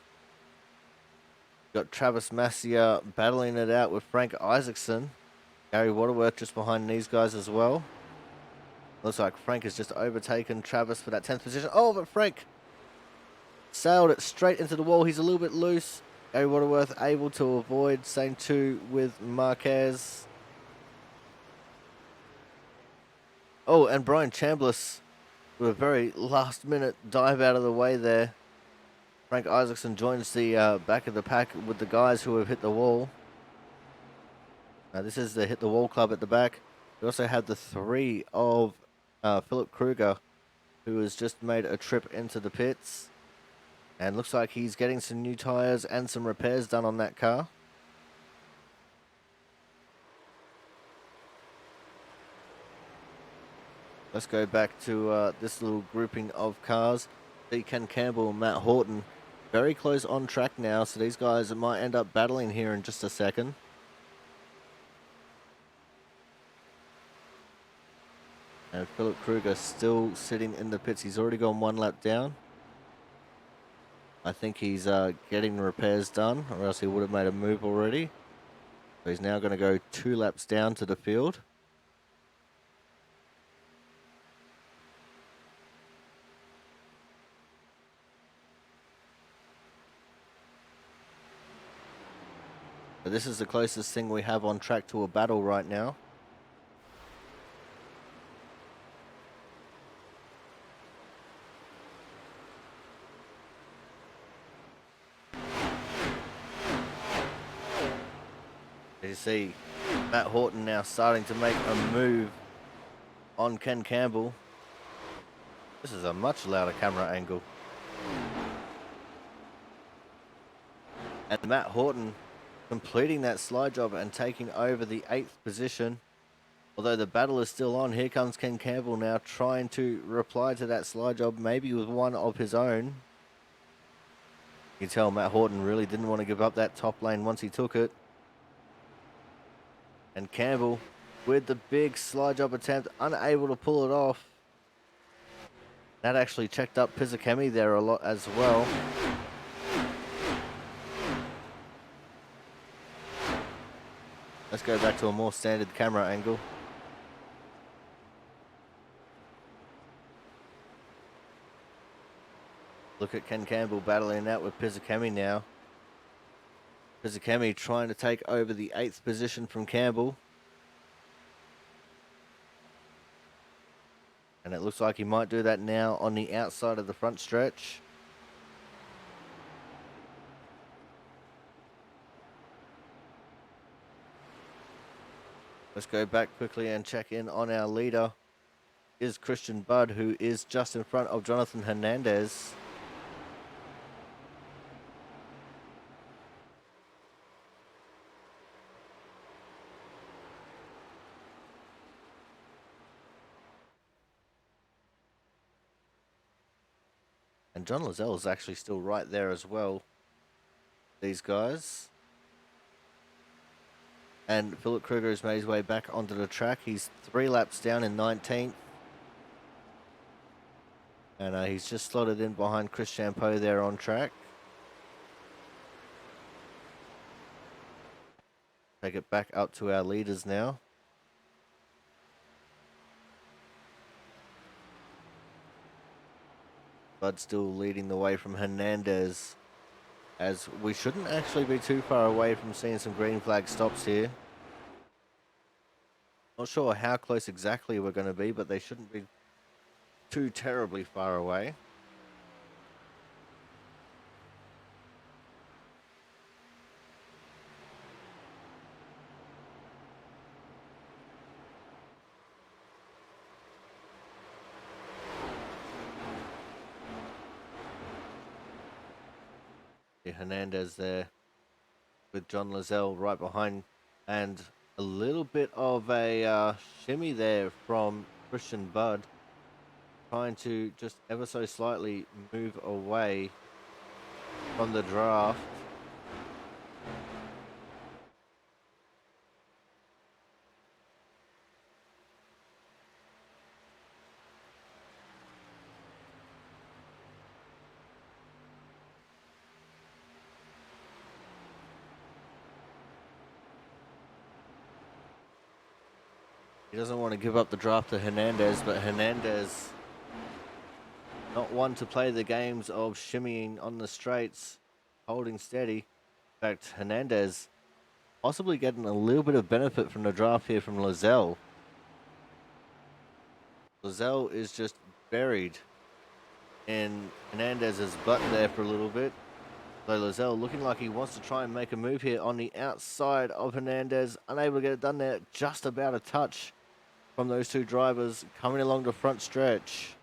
got Travis Massia battling it out with Frank Isaacson. Gary Waterworth just behind these guys as well. Looks like Frank has just overtaken Travis for that 10th position. Oh, but Frank sailed it straight into the wall. He's a little bit loose. Gary Waterworth able to avoid. Same too with Marquez. Oh, and Brian Chambliss with a very last minute dive out of the way there. Frank Isaacson joins the back of the pack with the guys who have hit the wall. This is the Hit the Wall Club at the back. We also have the three of Philip Kruger, who has just made a trip into the pits. And looks like he's getting some new tyres and some repairs done on that car. Let's go back to this little grouping of cars. See Ken Campbell and Matt Horton very close on track now, so these guys might end up battling here in just a second. And Philip Kruger still sitting in the pits. He's already gone one lap down. I think he's getting repairs done, or else he would have made a move already. So he's now going to go 2 laps down to the field. But this is the closest thing we have on track to a battle right now. You see Matt Horton now starting to make a move on Ken Campbell. This is a much louder camera angle. And Matt Horton completing that slide job and taking over the 8th position. Although the battle is still on, here comes Ken Campbell now trying to reply to that slide job, maybe with one of his own. You can tell Matt Horton really didn't want to give up that top lane once he took it. And Campbell with the big slide job attempt, unable to pull it off. That actually checked up Pizzakemi there a lot as well. Let's go back to a more standard camera angle. Look at Ken Campbell battling out with Pizzakemi now. Pizzakemi trying to take over the 8th position from Campbell. And it looks like he might do that now on the outside of the front stretch. Let's go back quickly and check in on our leader. Is Christian Budd, who is just in front of Jonathan Hernandez. And John Lozelle is actually still right there as well. These guys. And Philip Kruger has made his way back onto the track. He's 3 laps down in 19th. And he's just slotted in behind Chris Champeau there on track. Take it back up to our leaders now. Bud still leading the way from Hernandez. as we shouldn't actually be too far away from seeing some green flag stops here. Not sure how close exactly we're going to be, but they shouldn't be too terribly far away. Hernandez there with John Lizelle right behind, and a little bit of a shimmy there from Christian Budd, trying to just ever so slightly move away from the draft. He doesn't want to give up the draft to Hernandez, but Hernandez not one to play the games of shimmying on the straights, holding steady. In fact, Hernandez possibly getting a little bit of benefit from the draft here from Lizelle. Lizelle is just buried in Hernandez's butt there for a little bit. So Lizelle looking like he wants to try and make a move here on the outside of Hernandez. Unable to get it done there. Just about a touch from those two drivers coming along the front stretch.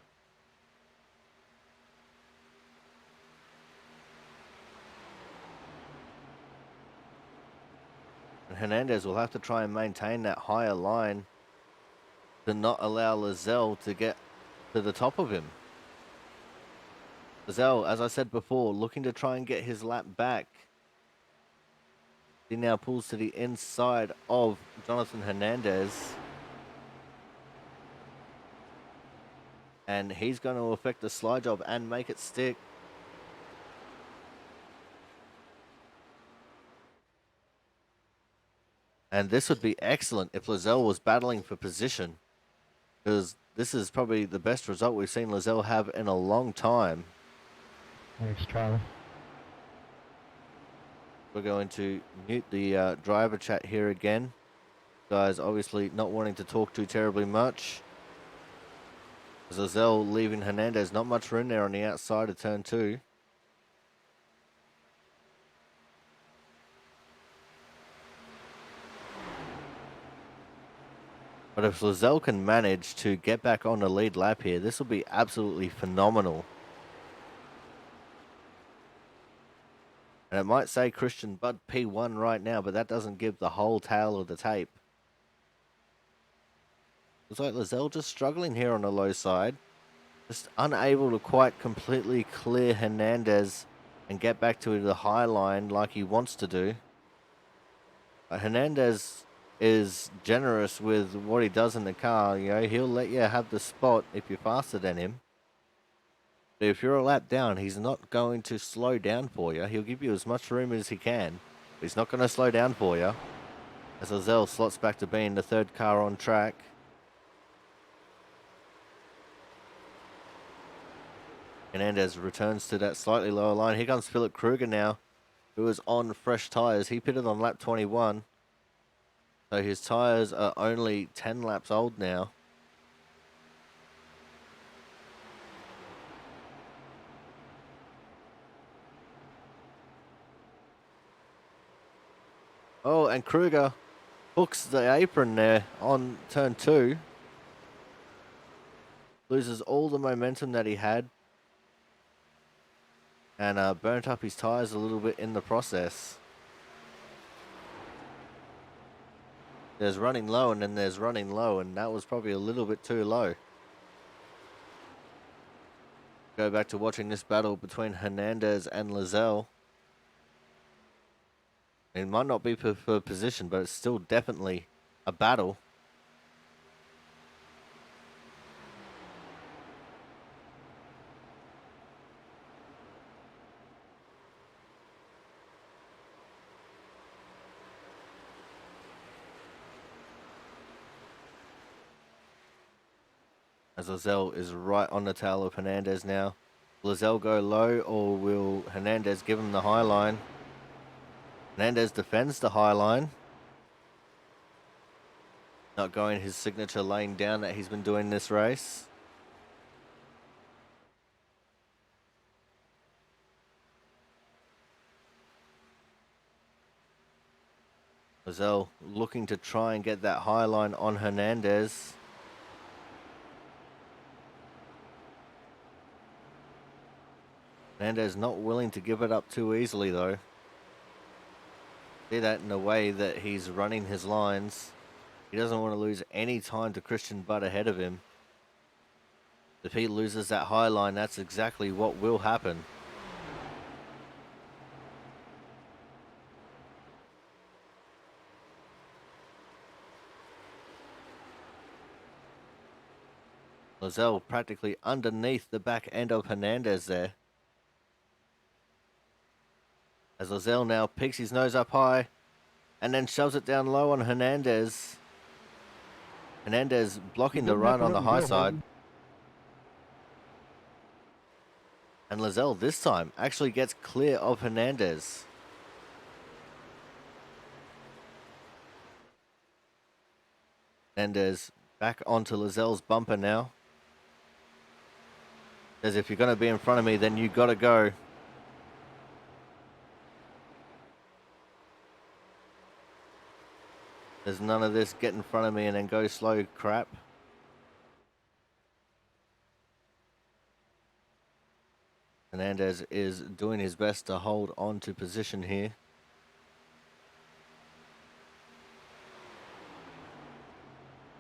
And Hernandez will have to try and maintain that higher line to not allow Lizelle to get to the top of him. Lizelle, as I said before, looking to try and get his lap back. He now pulls to the inside of Jonathan Hernandez. And he's going to affect the slide job and make it stick. And this would be excellent if Lizelle was battling for position, because this is probably the best result we've seen Lizelle have in a long time. Thanks, Charlie. We're going to mute the driver chat here again. Guys obviously not wanting to talk too terribly much. Lizelle leaving Hernandez, not much room there on the outside of turn 2. But if Lizelle can manage to get back on the lead lap here, this will be absolutely phenomenal. And it might say Christian Budd P1 right now, but that doesn't give the whole tale of the tape. Looks like Lizelle just struggling here on the low side. Just unable to quite completely clear Hernandez and get back to the high line like he wants to do. Hernandez is generous with what he does in the car. You know, he'll let you have the spot if you're faster than him. But if you're a lap down, he's not going to slow down for you. He'll give you as much room as he can, but he's not going to slow down for you. As Lizelle slots back to being the third car on track. Hernandez returns to that slightly lower line. Here comes Philip Kruger now, who is on fresh tyres. He pitted on lap 21. So his tyres are only 10 laps old now. Oh, and Kruger hooks the apron there on turn 2. Loses all the momentum that he had. And burnt up his tyres a little bit in the process. There's running low and then there's running low, and that was probably a little bit too low. Go back to watching this battle between Hernandez and Lizelle. It might not be for position, but it's still definitely a battle. As Lizelle is right on the tail of Hernandez now. Lizelle go low, or will Hernandez give him the high line? Hernandez defends the high line. Not going his signature lane down that he's been doing this race. Lizelle looking to try and get that high line on Hernandez. Hernandez not willing to give it up too easily though. See that in the way that he's running his lines. He doesn't want to lose any time to Christian Budd ahead of him. If he loses that high line, that's exactly what will happen. Lizelle practically underneath the back end of Hernandez there. As Lizelle now picks his nose up high and then shoves it down low on Hernandez. Hernandez blocking the run on the high side. And Lizelle this time actually gets clear of Hernandez. Hernandez back onto Lizelle's bumper now. Says if you're going to be in front of me, then you got to go. There's none of this get in front of me and then go slow crap. Hernandez is doing his best to hold on to position here.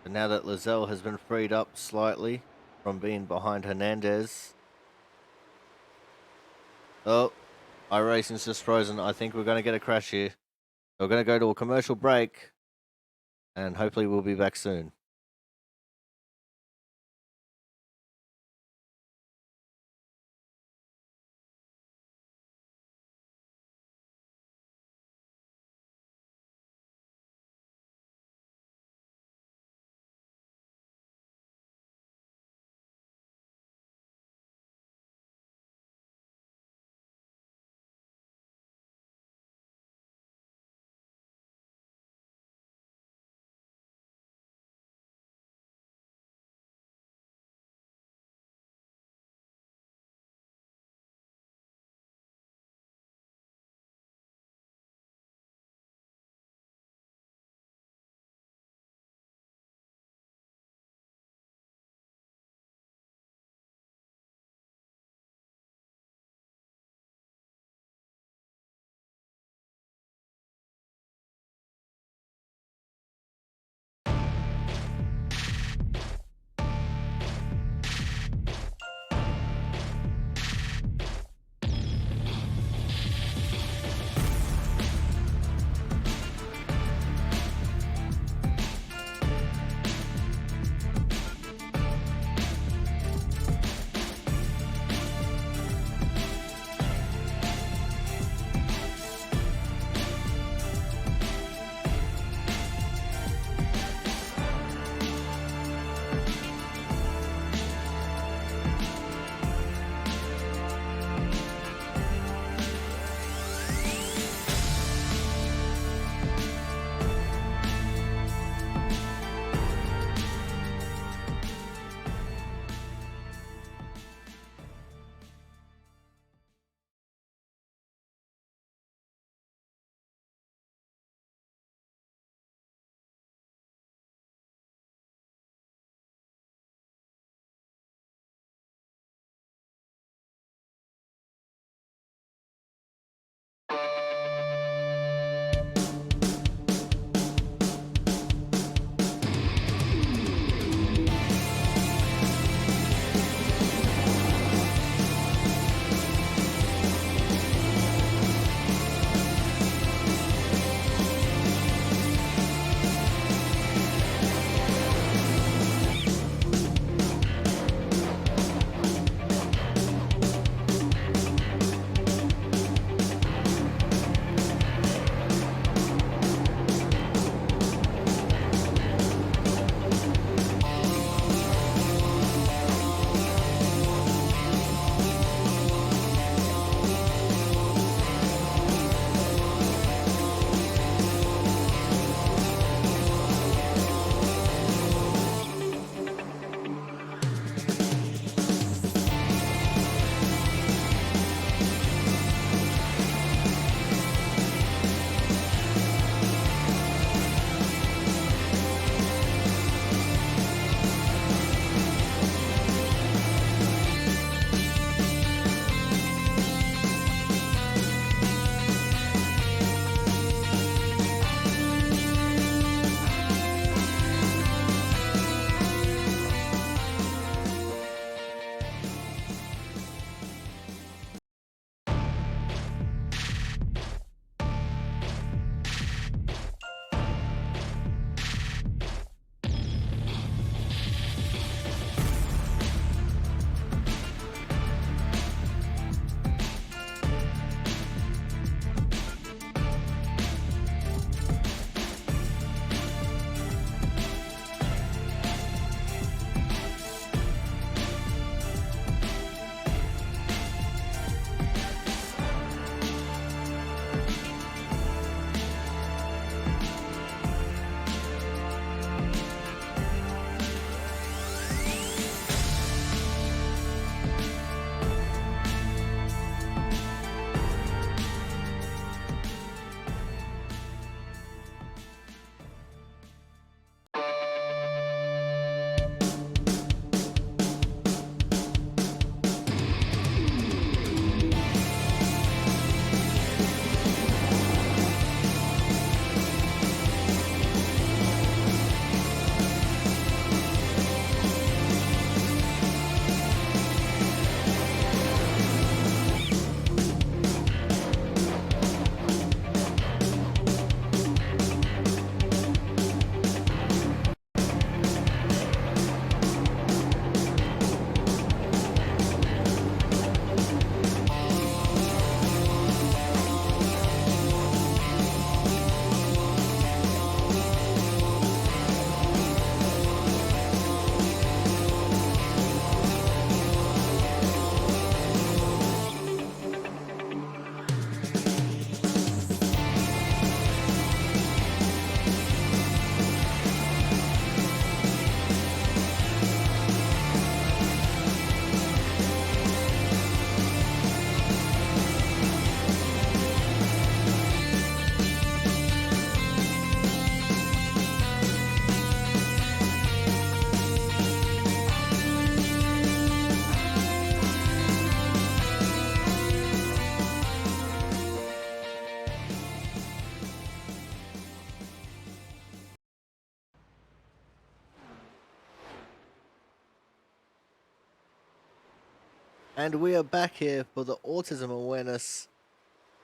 But now that Lizelle has been freed up slightly from being behind Hernandez. Oh, iRacing's just frozen. I think we're going to get a crash here. We're going to go to a commercial break. And hopefully we'll be back soon. And we are back here for the Autism Awareness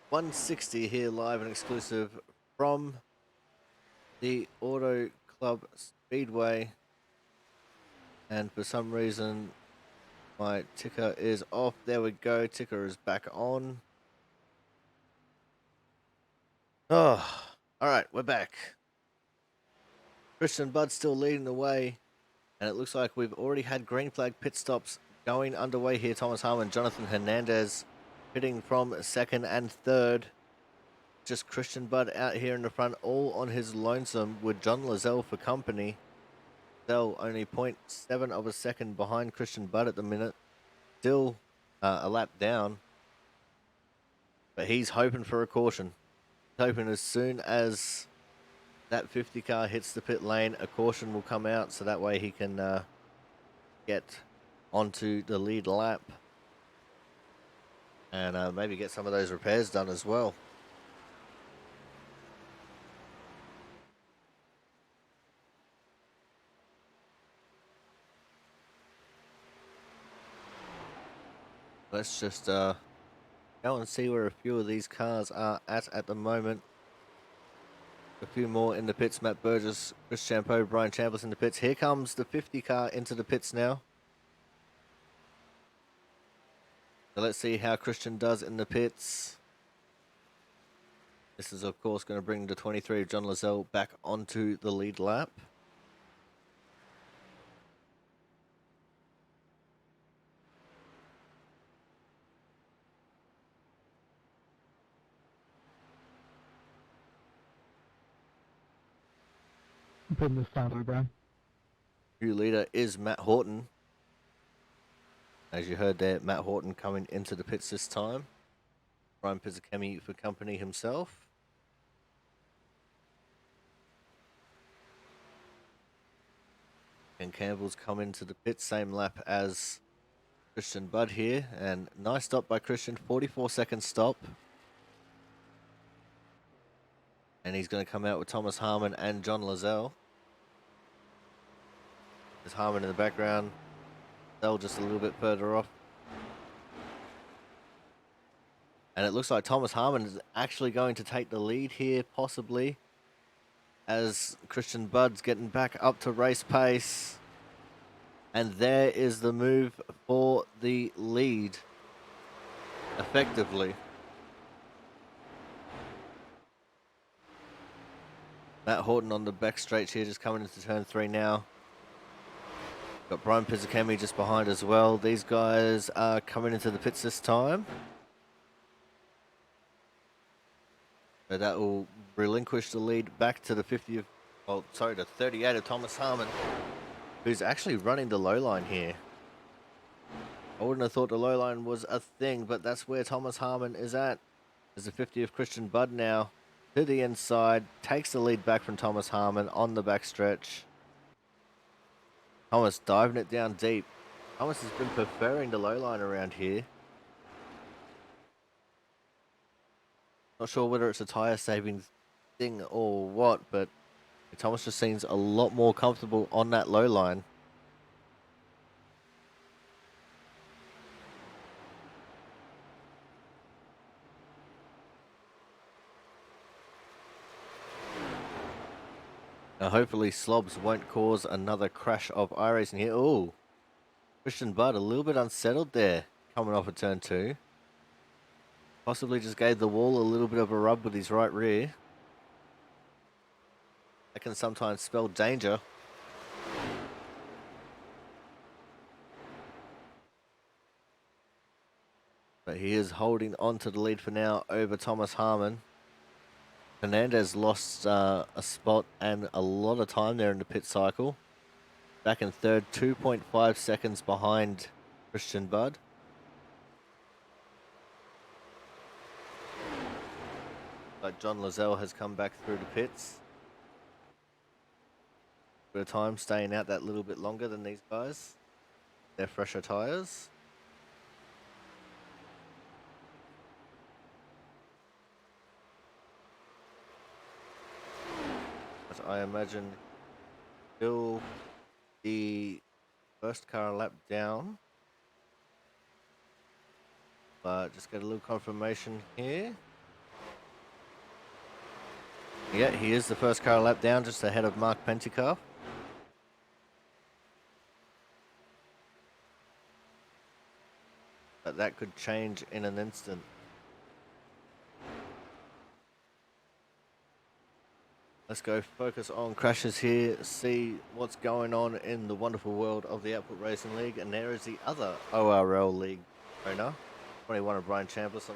160 here live and exclusive from the Auto Club Speedway. And for some reason, my ticker is off. There we go. Ticker is back on. Oh, all right, we're back. Christian Budd still leading the way. And it looks like we've already had green flag pit stops going underway here. Thomas Harmon, Jonathan Hernandez pitting from second and third. Just Christian Budd out here in the front, all on his lonesome with John Lazelle for company. Lazelle only 0.7 of a second behind Christian Budd at the minute. Still a lap down. But he's hoping for a caution. He's hoping as soon as that 50 car hits the pit lane, a caution will come out so that way he can get onto the lead lap and maybe get some of those repairs done as well. Let's just go and see where a few of these cars are at the moment. A few more in the pits. Matt Burgess, Chris Champeau, Brian Chambliss in the pits. Here comes the 50 car into the pits now. So let's see how Christian does in the pits. This is, of course, going to bring the 23 of John Lazelle back onto the lead lap. I'm putting this time for Brian. New leader is Matt Horton. As you heard there, Matt Horton coming into the pits this time. Brian Pizzakemi for company himself. And Campbell's come into the pit, same lap as Christian Budd here. And nice stop by Christian, 44-second stop. And he's going to come out with Thomas Harmon and John Lazelle. There's Harmon in the background. Lazelle just a little bit further off. And it looks like Thomas Harmon is actually going to take the lead here, possibly, as Christian Budd's getting back up to race pace. And there is the move for the lead, effectively. Matt Horton on the back straight here, just coming into turn 3 now. Got Brian Pizzakemi just behind as well. These guys are coming into the pits this time. So that will relinquish the lead back to the 50 of, the 38 of Thomas Harmon, who's actually running the low line here. I wouldn't have thought the low line was a thing, but that's where Thomas Harmon is at. There's the 50 of Christian Budd now to the inside, takes the lead back from Thomas Harmon on the backstretch. Thomas diving it down deep. Thomas has been preferring the low line around here. Not sure whether it's a tyre saving thing or what, but Thomas just seems a lot more comfortable on that low line. Now hopefully slobs won't cause another crash of iRacing here. Oh, Christian Budd a little bit unsettled there coming off of turn 2. Possibly just gave the wall a little bit of a rub with his right rear. That can sometimes spell danger. But he is holding on to the lead for now over Thomas Harmon. Hernandez lost a spot and a lot of time there in the pit cycle. Back in third, 2.5 seconds behind Christian Budd. But John Lazelle has come back through the pits. Bit of time staying out that little bit longer than these guys. They're fresher tyres. But I imagine still the first car lap down. just get a little confirmation here. Yeah, he is the first car lap down, just ahead of Mark Pentecoff. But that could change in an instant. Let's go focus on crashes here, see what's going on in the wonderful world of the Output Racing League. And there is the other ORL League owner, 21 of Brian Chambliss.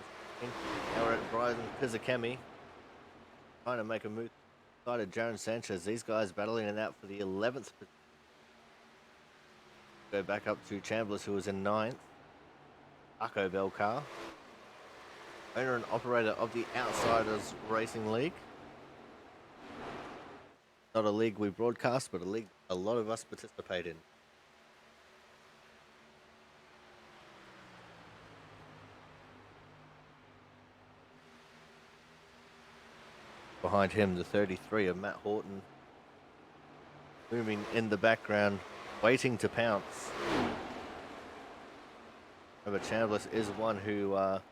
Now we're at Brian Pizzacami, trying to make a move. Side of Jaron Sanchez. These guys battling it out for the 11th. Go back up to Chambliss, who was in 9th. Taco Bell car. Owner and operator of the Outsiders Racing League. Not a league we broadcast, but a league a lot of us participate in. Behind him, the 33 of Matt Horton, looming in the background, waiting to pounce. Remember, Chambliss is one who got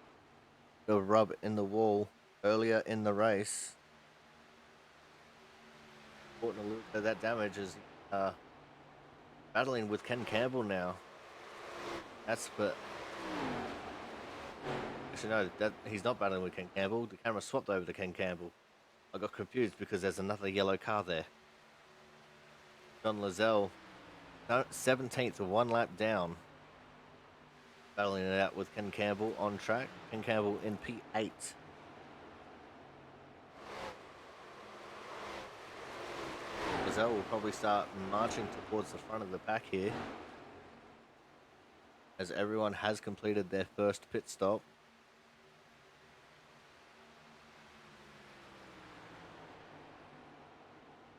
a rub in the wall earlier in the race. Horton a little bit of that damage is battling with Ken Campbell now. That's for... Actually, no, that he's not battling with Ken Campbell. The camera swapped over to Ken Campbell. I got confused because there's another yellow car there. John Lazelle, 17th, one lap down. Battling it out with Ken Campbell on track. Ken Campbell in P8. Lazelle will probably start marching towards the front of the pack here, as everyone has completed their first pit stop.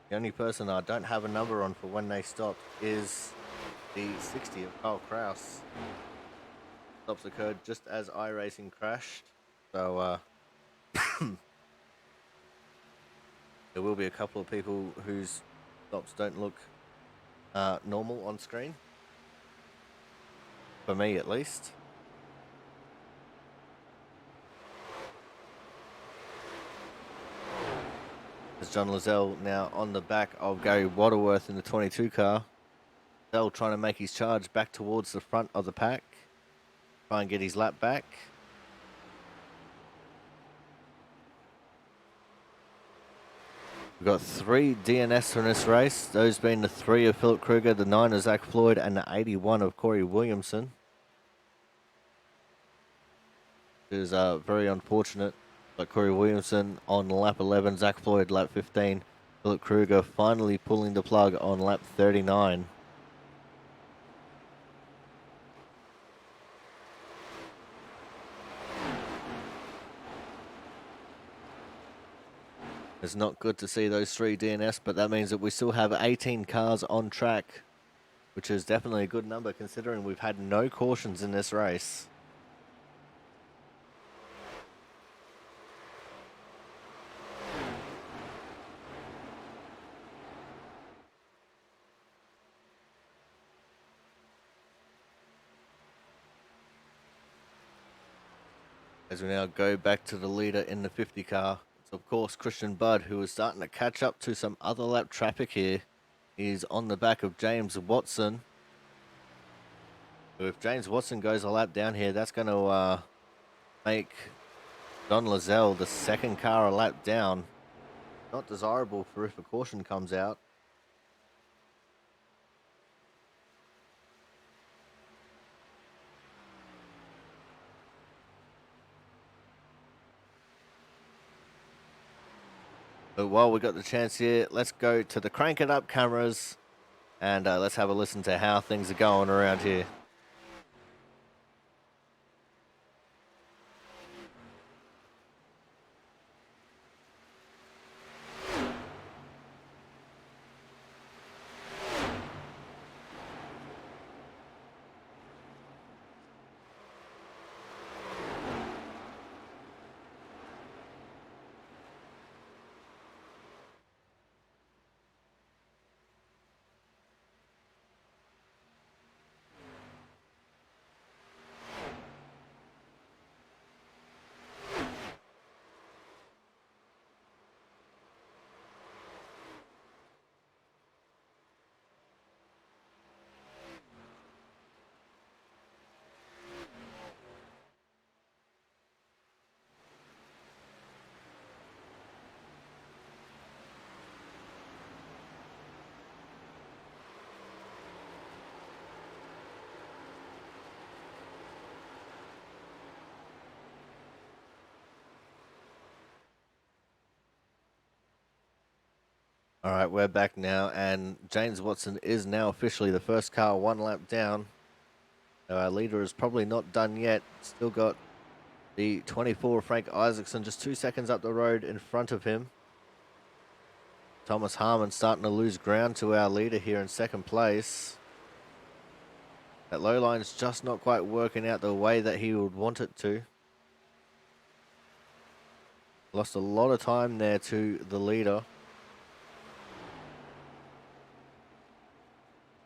The only person I don't have a number on for when they stopped is the 60 of Kyle Kraus. Stops occurred just as iRacing crashed, so there will be a couple of people whose stops don't look normal on screen. For me, at least. As John Lazelle now on the back of Gary Waterworth in the 22 car. Lazelle trying to make his charge back towards the front of the pack. Try and get his lap back. We've got 3 DNS in this race. Those being the 3 of Philip Kruger, the 9 of Zach Floyd, and the 81 of Corey Williamson. It is very unfortunate. But Corey Williamson on lap 11, Zach Floyd lap 15. Philip Kruger finally pulling the plug on lap 39. It's not good to see those 3 DNS, but that means that we still have 18 cars on track, which is definitely a good number considering we've had no cautions in this race. As we now go back to the leader in the 50 car, it's of course Christian Budd, who is starting to catch up to some other lap traffic here. He's on the back of James Watson. So if James Watson goes a lap down here, that's going to make Don Lazelle the second car a lap down. Not desirable for if a caution comes out. But while we got the chance here, let's go to the Crank It Up cameras and let's have a listen to how things are going around here. All right, we're back now, and James Watson is now officially the first car 1 lap down. So our leader is probably not done yet. Still got the 24 Frank Isaacson just 2 seconds up the road in front of him. Thomas Harmon starting to lose ground to our leader here in second place. That low line's just not quite working out the way that he would want it to. Lost a lot of time there to the leader.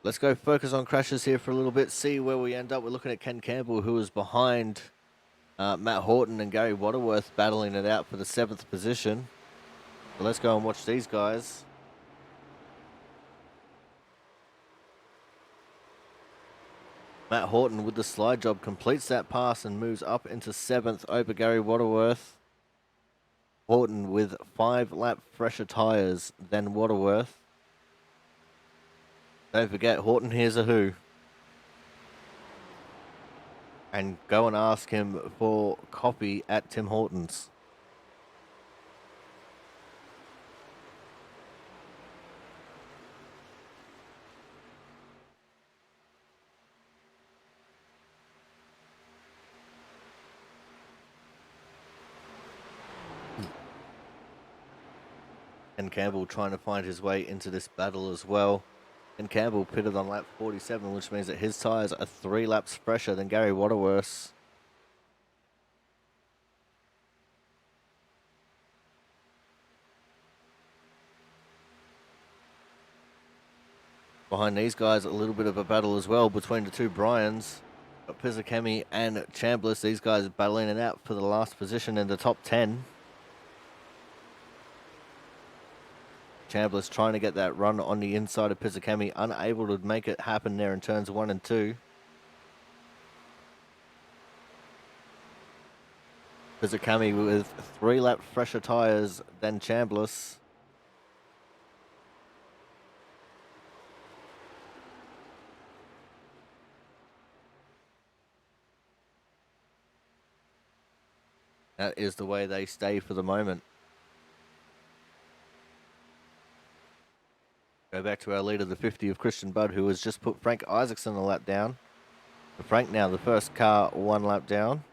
Let's go focus on crashes here for a little bit, see where we end up. We're looking at Ken Campbell, who was behind Matt Horton and Gary Waterworth battling it out for the 7th position. So let's go and watch these guys. Matt Horton with the slide job completes that pass and moves up into 7th over Gary Waterworth. Horton with 5 lap fresher tyres than Waterworth. Don't forget, Horton here's a who. And go and ask him for copy at Tim Hortons. And Campbell trying to find his way into this battle as well. And Campbell pitted on lap 47, which means that his tyres are 3 laps fresher than Gary Waterworth's. Behind these guys, a little bit of a battle as well between the two Bryans. Got Pizzakemi and Chambliss. These guys battling it out for the last position in the top 10. Chambliss trying to get that run on the inside of Pizzakemi, unable to make it happen there in turns 1 and 2. Pizzakemi with 3 lap fresher tyres than Chambliss. That is the way they stay for the moment. Go back to our leader, the 50 of Christian Budd, who has just put Frank Isaacson a lap down. Frank now the first car 1 lap down.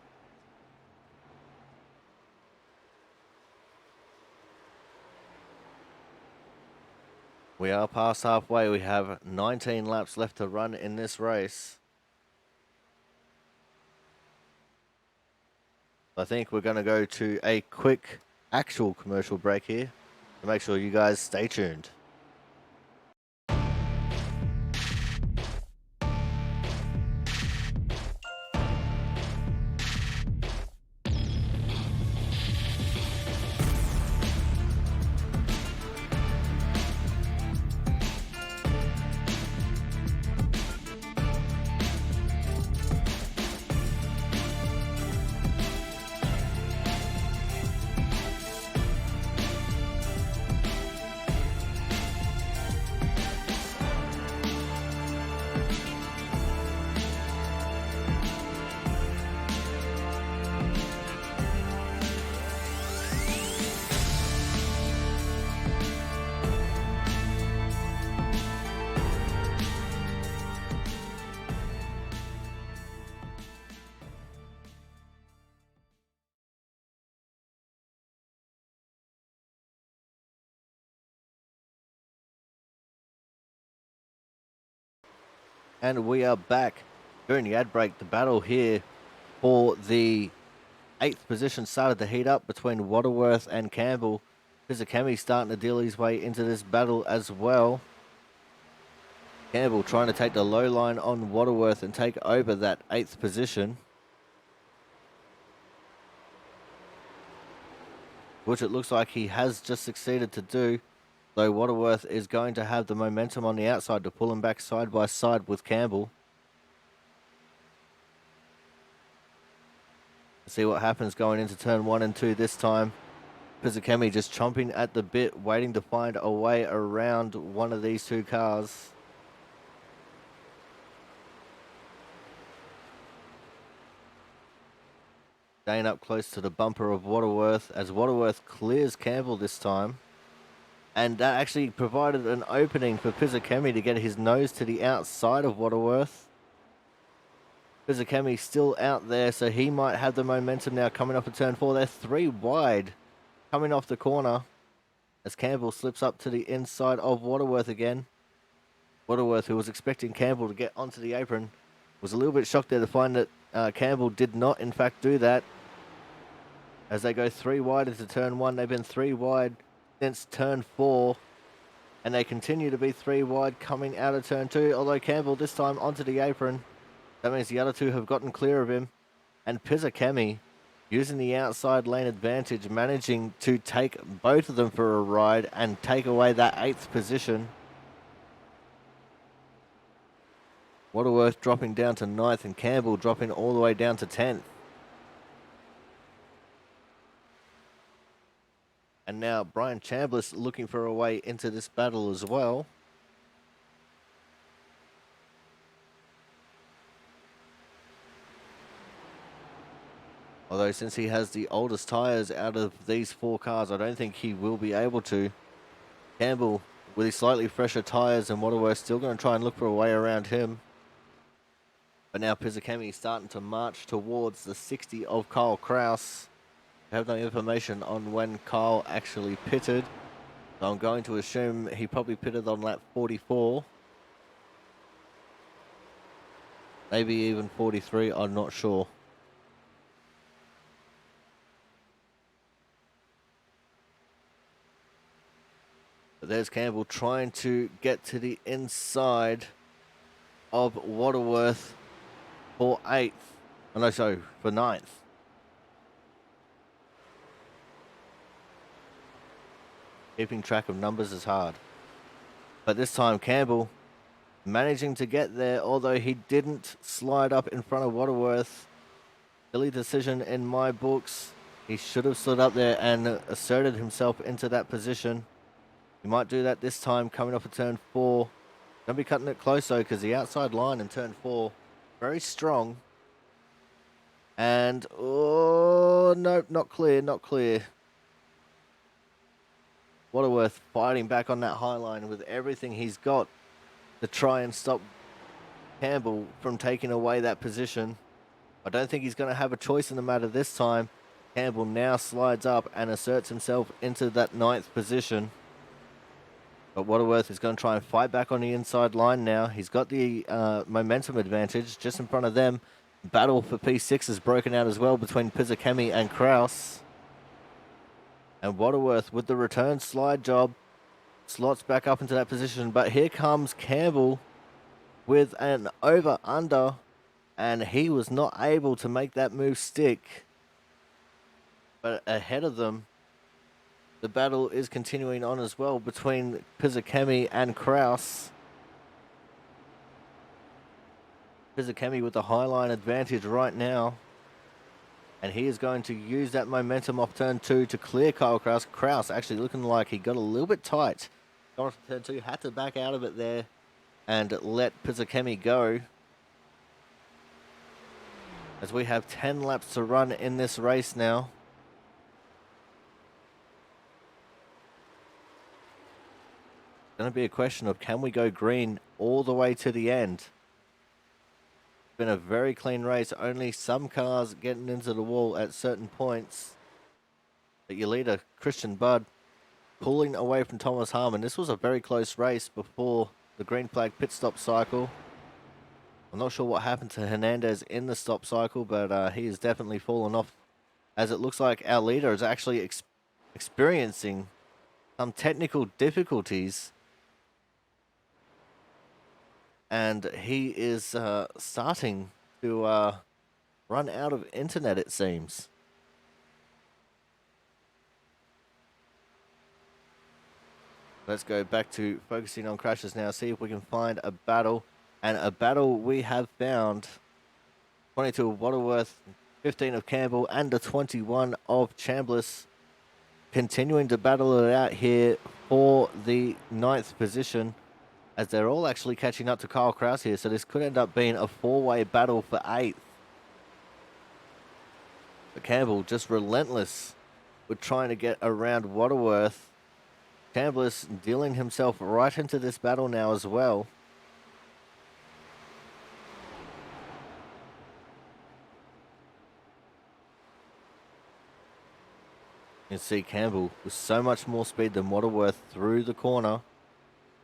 We are past halfway. We have 19 laps left to run in this race. I think we're going to go to a quick actual commercial break here to make sure you guys stay tuned. And we are back during the ad break. The battle here for the 8th position started to heat up between Waterworth and Campbell. Pizzakemi starting to deal his way into this battle as well. Campbell trying to take the low line on Waterworth and take over that 8th position, which it looks like he has just succeeded to do, though Waterworth is going to have the momentum on the outside to pull him back side by side with Campbell. See what happens going into turn 1 and 2 this time. Pizzakemi just chomping at the bit, waiting to find a way around one of these two cars. Staying up close to the bumper of Waterworth as Waterworth clears Campbell this time. And that actually provided an opening for Pizzakemi to get his nose to the outside of Waterworth. Pizzakemi still out there, so he might have the momentum now coming off of turn 4. They're 3 wide coming off the corner as Campbell slips up to the inside of Waterworth again. Waterworth, who was expecting Campbell to get onto the apron, was a little bit shocked there to find that Campbell did not, in fact, do that. As they go 3 wide into turn 1, they've been 3 wide since turn 4, and they continue to be 3 wide coming out of turn 2, although Campbell this time onto the apron. That means the other two have gotten clear of him, and Pizzakemi, using the outside lane advantage, managing to take both of them for a ride and take away that 8th position. Waterworth dropping down to 9th and Campbell dropping all the way down to 10th. And now Brian Chambliss looking for a way into this battle as well. Although since he has the oldest tyres out of these 4 cars, I don't think he will be able to. Campbell with his slightly fresher tyres, and Waterworth still going to try and look for a way around him. But now Pizzakemi is starting to march towards the 60 of Kyle Kraus. I have no information on when Kyle actually pitted, so I'm going to assume he probably pitted on lap 44. Maybe even 43, I'm not sure. But there's Campbell trying to get to the inside of Waterworth for 8th. Oh, no, sorry, for 9th. Keeping track of numbers is hard. But this time Campbell managing to get there, although he didn't slide up in front of Waterworth. Silly decision in my books. He should have stood up there and asserted himself into that position. He might do that this time coming off of turn 4. Going to be cutting it close though, because the outside line in turn 4, very strong. And, oh, nope, not clear, not clear. Waterworth fighting back on that high line with everything he's got to try and stop Campbell from taking away that position. I don't think he's going to have a choice in the matter this time. Campbell now slides up and asserts himself into that 9th position. But Waterworth is going to try and fight back on the inside line now. He's got the momentum advantage just in front of them. Battle for P6 is broken out as well between Pizzakemi and Kraus. And Waterworth with the return slide job slots back up into that position. But here comes Campbell with an over-under. And he was not able to make that move stick. But ahead of them, the battle is continuing on as well between Pizzakemi and Kraus. Pizzakemi with the highline advantage right now. And he is going to use that momentum off turn 2 to clear Kyle Kraus. Kraus actually looking like he got a little bit tight. Got off turn 2, had to back out of it there and let Pizzakemi go. As we have 10 laps to run in this race now. It's going to be a question of can we go green all the way to the end. It's been a very clean race, only some cars getting into the wall at certain points. But your leader, Christian Budd, pulling away from Thomas Harmon. This was a very close race before the green flag pit stop cycle. I'm not sure what happened to Hernandez in the stop cycle, but he has definitely fallen off, as it looks like our leader is actually experiencing some technical difficulties. And he is starting to run out of internet, it seems. Let's go back to focusing on crashes now, see if we can find a battle. And a battle we have found. 22 of Waterworth, 15 of Campbell, and a 21 of Chambliss. Continuing to battle it out here for the 9th position, as they're all actually catching up to Kyle Kraus here. So this could end up being a 4-way battle for 8th. But Campbell just relentless with trying to get around Waterworth. Chambliss dealing himself right into this battle now as well. You can see Campbell with so much more speed than Waterworth through the corner,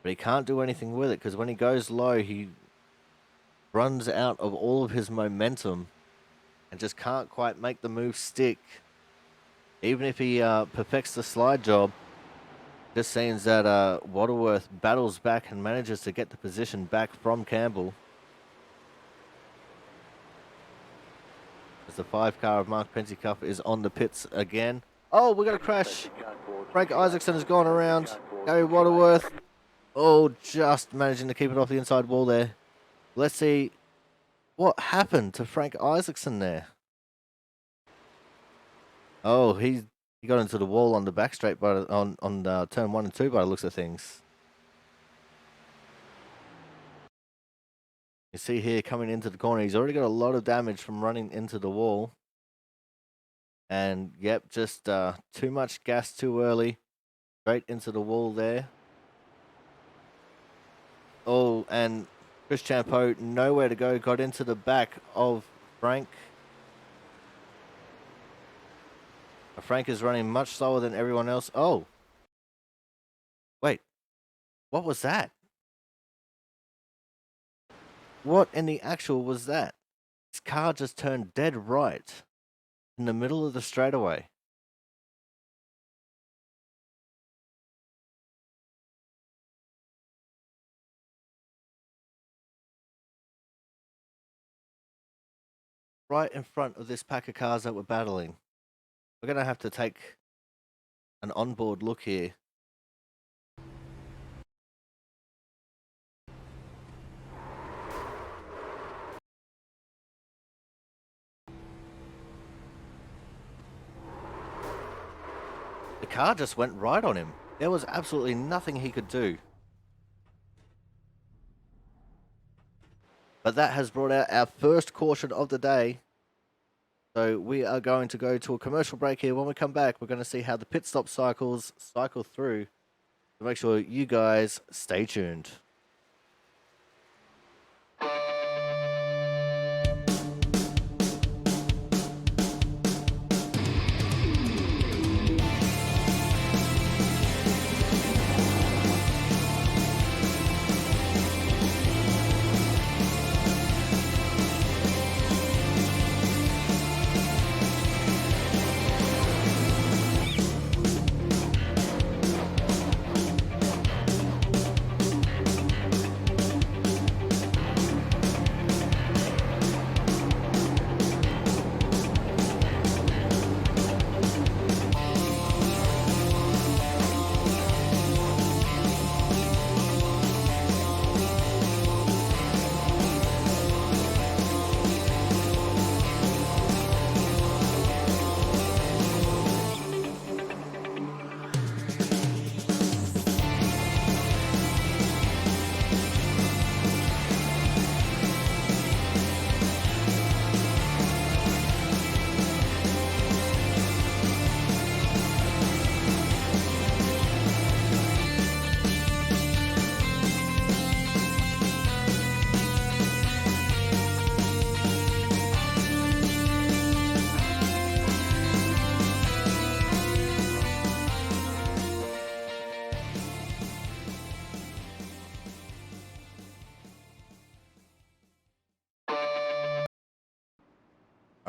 but he can't do anything with it because when he goes low, he runs out of all of his momentum and just can't quite make the move stick. Even if he perfects the slide job, this seems that Waterworth battles back and manages to get the position back from Campbell. As the 5 car of Mark Pentecoff is on the pits again. Oh, we're going to crash. Frank Isaacson has gone around. Gary Waterworth. Oh, just managing to keep it off the inside wall there. Let's see what happened to Frank Isaacson there. Oh, he got into the wall on the back straight on turn 1 and 2 by the looks of things. You see here coming into the corner, he's already got a lot of damage from running into the wall. And yep, just too much gas too early. Straight into the wall there. Oh, and Chris Champeau, nowhere to go, got into the back of Frank. Frank is running much slower than everyone else. Oh. Wait. What was that? What in the actual was that? His car just turned dead right in the middle of the straightaway. Right in front of this pack of cars that were battling. We're going to have to take an onboard look here. The car just went right on him. There was absolutely nothing he could do. But that has brought out our first caution of the day. So we are going to go to a commercial break here. When we come back, we're going to see how the pit stop cycles cycle through. So make sure you guys stay tuned.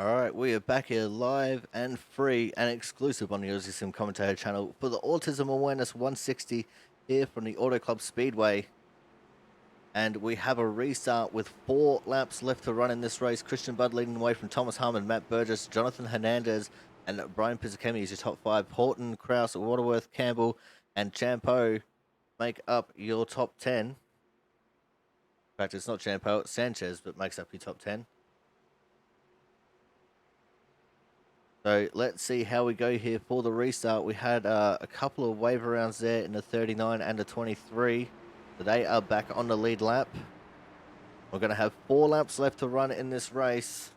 Alright, we are back here live and free and exclusive on the Autism Commentator channel for the Autism Awareness 160 here from the Auto Club Speedway. And we have a restart with 4 laps left to run in this race. Christian Budd leading away from Thomas Harmon, Matt Burgess, Jonathan Hernandez, and Brian Pizzakemi is your top 5. Horton, Krause, Waterworth, Campbell, and Champeau make up your top 10. In fact, it's not Champeau, it's Sanchez that makes up your top 10. So let's see how we go here for the restart. We had a couple of wave rounds there in the 39 and the 23. So they are back on the lead lap. We're going to have 4 laps left to run in this race.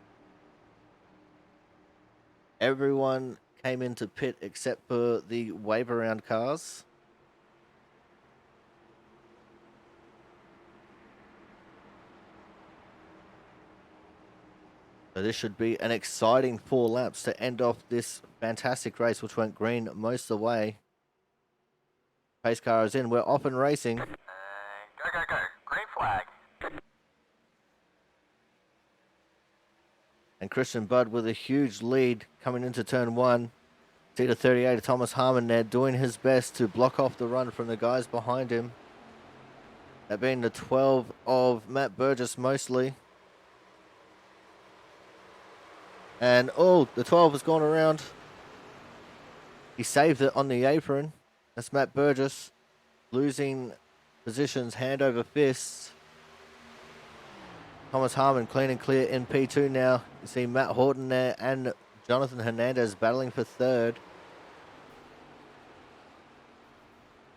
Everyone came into pit except for the wave around cars. So this should be an exciting 4 laps to end off this fantastic race, which went green most of the way. Pace car is in. We're off and racing. Go, go, go. Green flag. And Christian Budd with a huge lead coming into turn 1. See the 38 of Thomas Harmon there doing his best to block off the run from the guys behind him. That being the 12 of Matt Burgess mostly. And, oh, the 12 has gone around. He saved it on the apron. That's Matt Burgess losing positions hand over fist. Thomas Harmon clean and clear in P2 now. You see Matt Horton there and Jonathan Hernandez battling for third.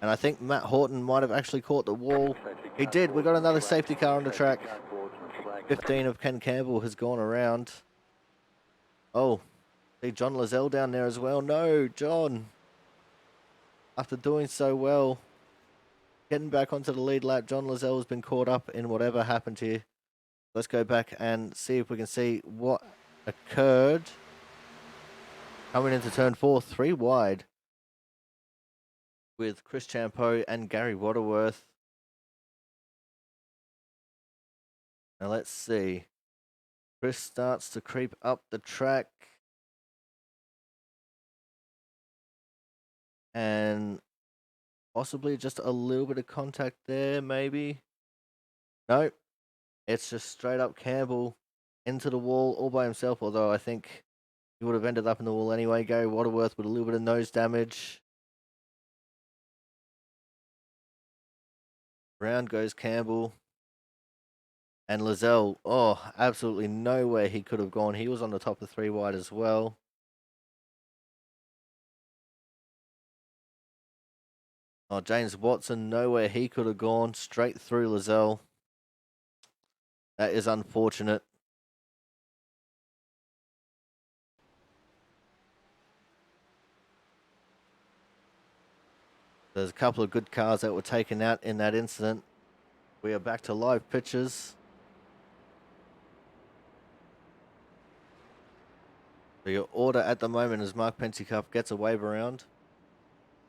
And I think Matt Horton might have actually caught the wall. He did. We got another safety car on the track. 15 of Ken Campbell has gone around. Oh, see John Lozelle down there as well. No, John. After doing so well, getting back onto the lead lap, John Lozelle has been caught up in whatever happened here. Let's go back and see if we can see what occurred. Coming into turn 4, 3 wide. With Chris Champeau and Gary Waterworth. Now let's see. Chris starts to creep up the track. And possibly just a little bit of contact there, maybe. Nope. It's just straight up Campbell into the wall all by himself, although I think he would have ended up in the wall anyway. Gary Waterworth with a little bit of nose damage. Round goes Campbell. And Lozelle, oh, absolutely nowhere he could have gone. He was on the top of 3 wide as well. Oh, James Watson, nowhere he could have gone. Straight through Lozelle. That is unfortunate. There's a couple of good cars that were taken out in that incident. We are back to live pictures. So your order at the moment as Mark Pentecoff gets a wave around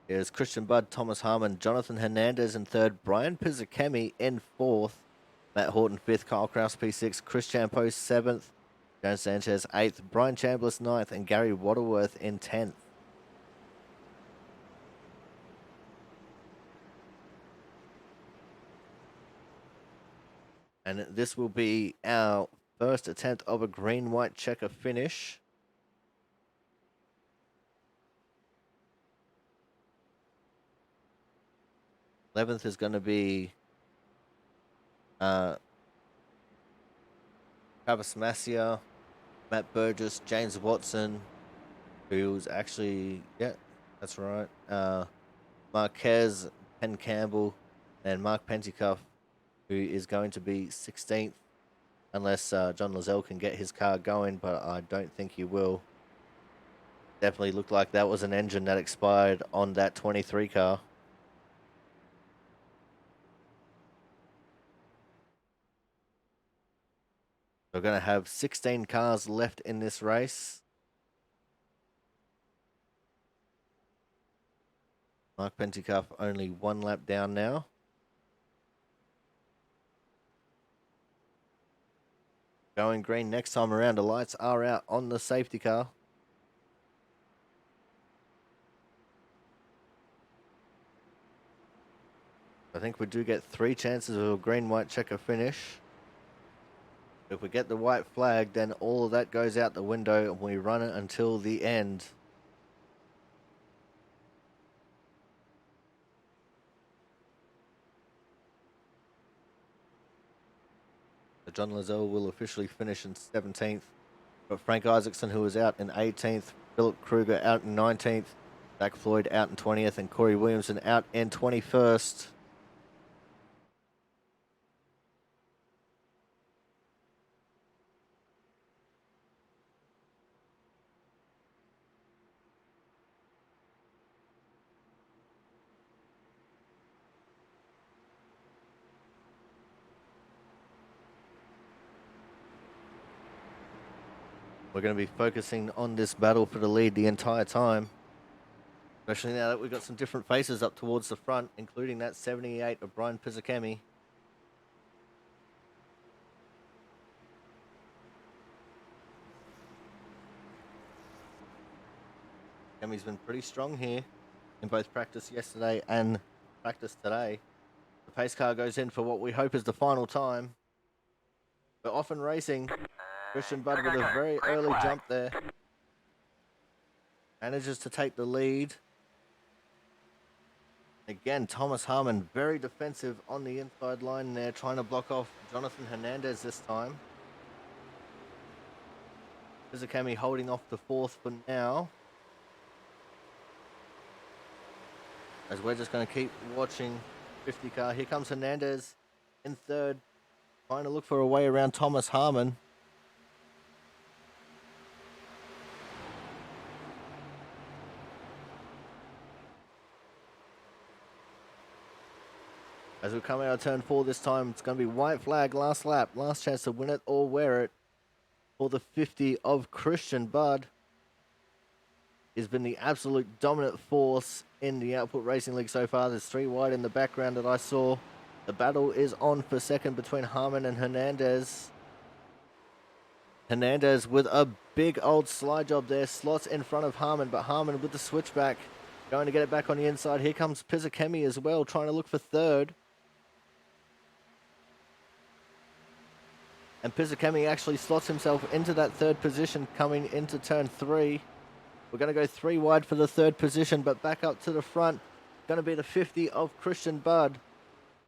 is Christian Budd, Thomas Harmon, Jonathan Hernandez in third, Brian Pizzakemi in fourth, Matt Horton fifth, Kyle Kraus P6, Chris Champeau seventh, Jones Sanchez eighth, Brian Chambliss ninth, and Gary Waterworth in 10th. And this will be our first attempt of a green-white checker finish. Eleventh is going to be Travis Massia, Matt Burgess, James Watson, who's actually, yeah, that's right, Marquez, Ken Campbell, and Mark Pentecoff, who is going to be 16th, unless John Lozelle can get his car going, but I don't think he will. Definitely looked like that was an engine that expired on that 23 car. We're going to have 16 cars left in this race. Mark Pentecoff only 1 lap down now. Going green next time around. The lights are out on the safety car. I think we do get 3 chances of a green-white checker finish. If we get the white flag, then all of that goes out the window and we run it until the end. So John Lozelle will officially finish in 17th. But Frank Isaacson, who was out in 18th, Philip Kruger out in 19th, Zach Floyd out in 20th, and Corey Williamson out in 21st. We're going to be focusing on this battle for the lead the entire time. Especially now that we've got some different faces up towards the front, including that 78 of Brian Pizzakemi. Kemi's been pretty strong here in both practice yesterday and practice today. The pace car goes in for what we hope is the final time. But often racing, Christian Budd with a very Green early flag. jump there. Manages to take the lead. Again, Thomas Harmon very defensive on the inside line there, trying to block off Jonathan Hernandez this time. Pizzakemi holding off the fourth for now. As we're just going to keep watching 50 car. Here comes Hernandez in third, trying to look for a way around Thomas Harmon. As we come out of turn 4 this time, it's going to be white flag, last lap, last chance to win it or wear it for the 50 of Christian Budd. He's been the absolute dominant force in the Output Racing League so far. There's 3 wide in the background that I saw. The battle is on for second between Harmon and Hernandez. Hernandez with a big old slide job there, slots in front of Harmon, but Harmon with the switchback, going to get it back on the inside. Here comes Pizzakemi as well, trying to look for third. And Pizzakemi actually slots himself into that third position coming into turn 3. We're going to go 3 wide for the third position, but back up to the front. Going to be the 50 of Christian Budd,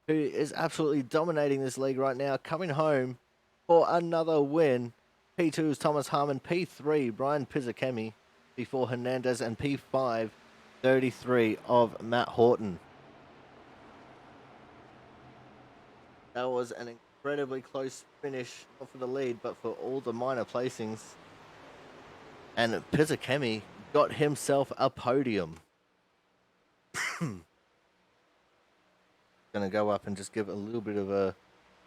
who is absolutely dominating this league right now, coming home for another win. P2 is Thomas Harmon, P3 Brian Pizzakemi, P4 Hernandez, and P5 33 of Matt Horton. That was an incredibly close finish, not for the lead, but for all the minor placings. And Pizzakemi got himself a podium. Gonna go up and just give a little bit of a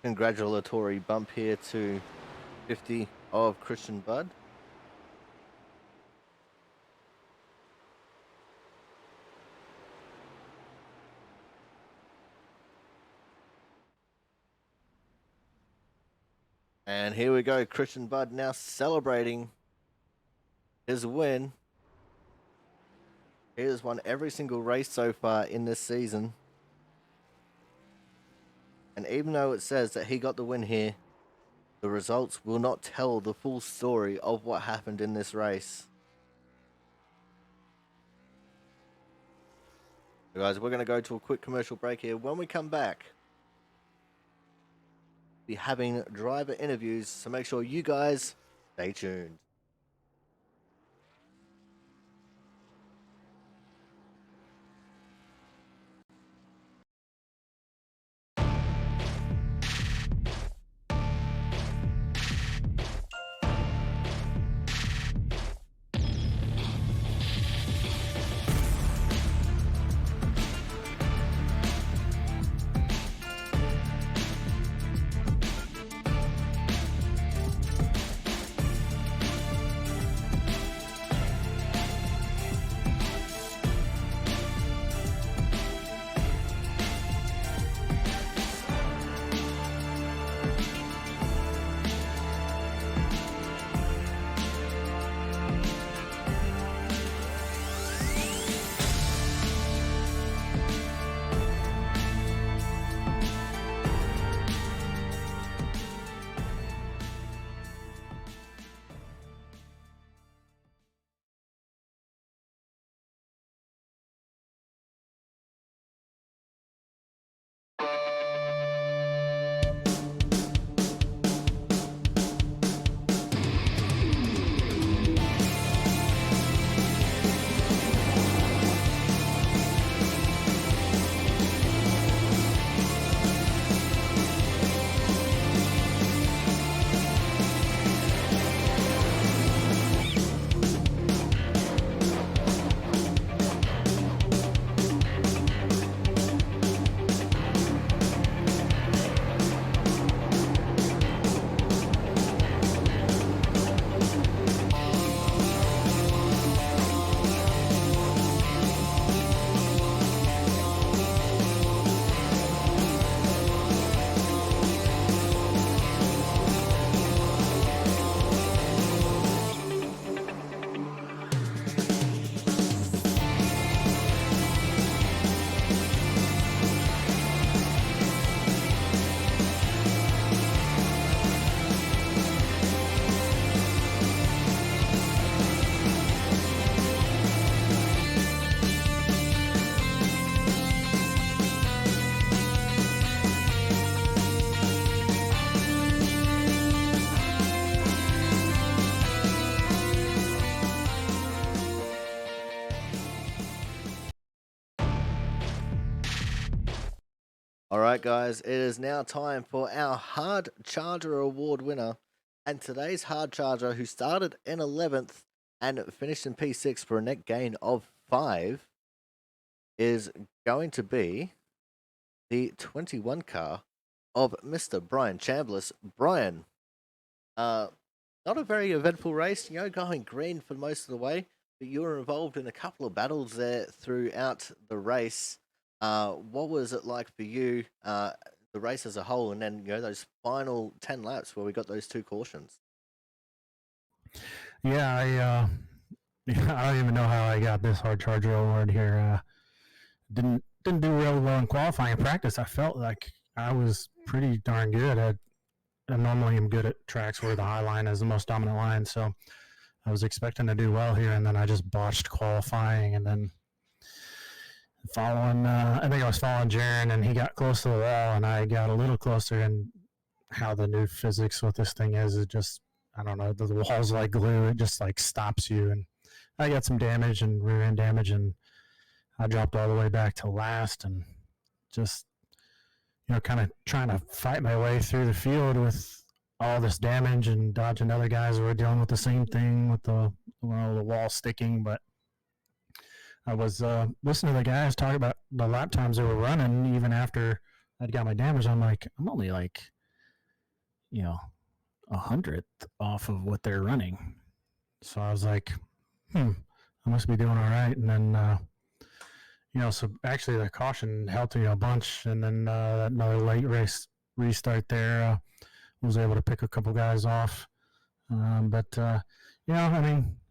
congratulatory bump here to 50 of Christian Budd. And here we go, Christian Budd now celebrating his win. He has won every single race so far in this season. And even though it says that he got the win here, the results will not tell the full story of what happened in this race. So guys, we're going to go to a quick commercial break here. When we come back, we'll be having driver interviews, so make sure you guys stay tuned. All right, guys, it is now time for our Hard Charger Award winner. And today's Hard Charger, who started in 11th and finished in P6 for a net gain of 5, is going to be the 21 car of Mr. Brian Chambliss. Brian, not a very eventful race, going green for most of the way, but you were involved in a couple of battles there throughout the race. What was it like for you, the race as a whole, and then those final 10 laps where we got those 2 cautions? Yeah, I don't even know how I got this Hard Charger award here. Didn't do real well in qualifying. In practice, I felt like I was pretty darn good. I normally am good at tracks where the high line is the most dominant line, so I was expecting to do well here, and then I just botched qualifying, and then I think I was following Jaron, and he got close to the wall, and I got a little closer, and how the new physics with this thing is, it just, I don't know, the wall's like glue. It just like stops you, and I got some damage and rear end damage, and I dropped all the way back to last, and just, kind of trying to fight my way through the field with all this damage and dodging other guys who were dealing with the same thing with the wall sticking. But I was listening to the guys talk about the lap times they were running even after I'd got my damage. I'm like, I'm only like, 100th off of what they're running. So I was like, I must be doing all right. And then, so actually the caution helped me a bunch. And then another late race restart there, was able to pick a couple guys off.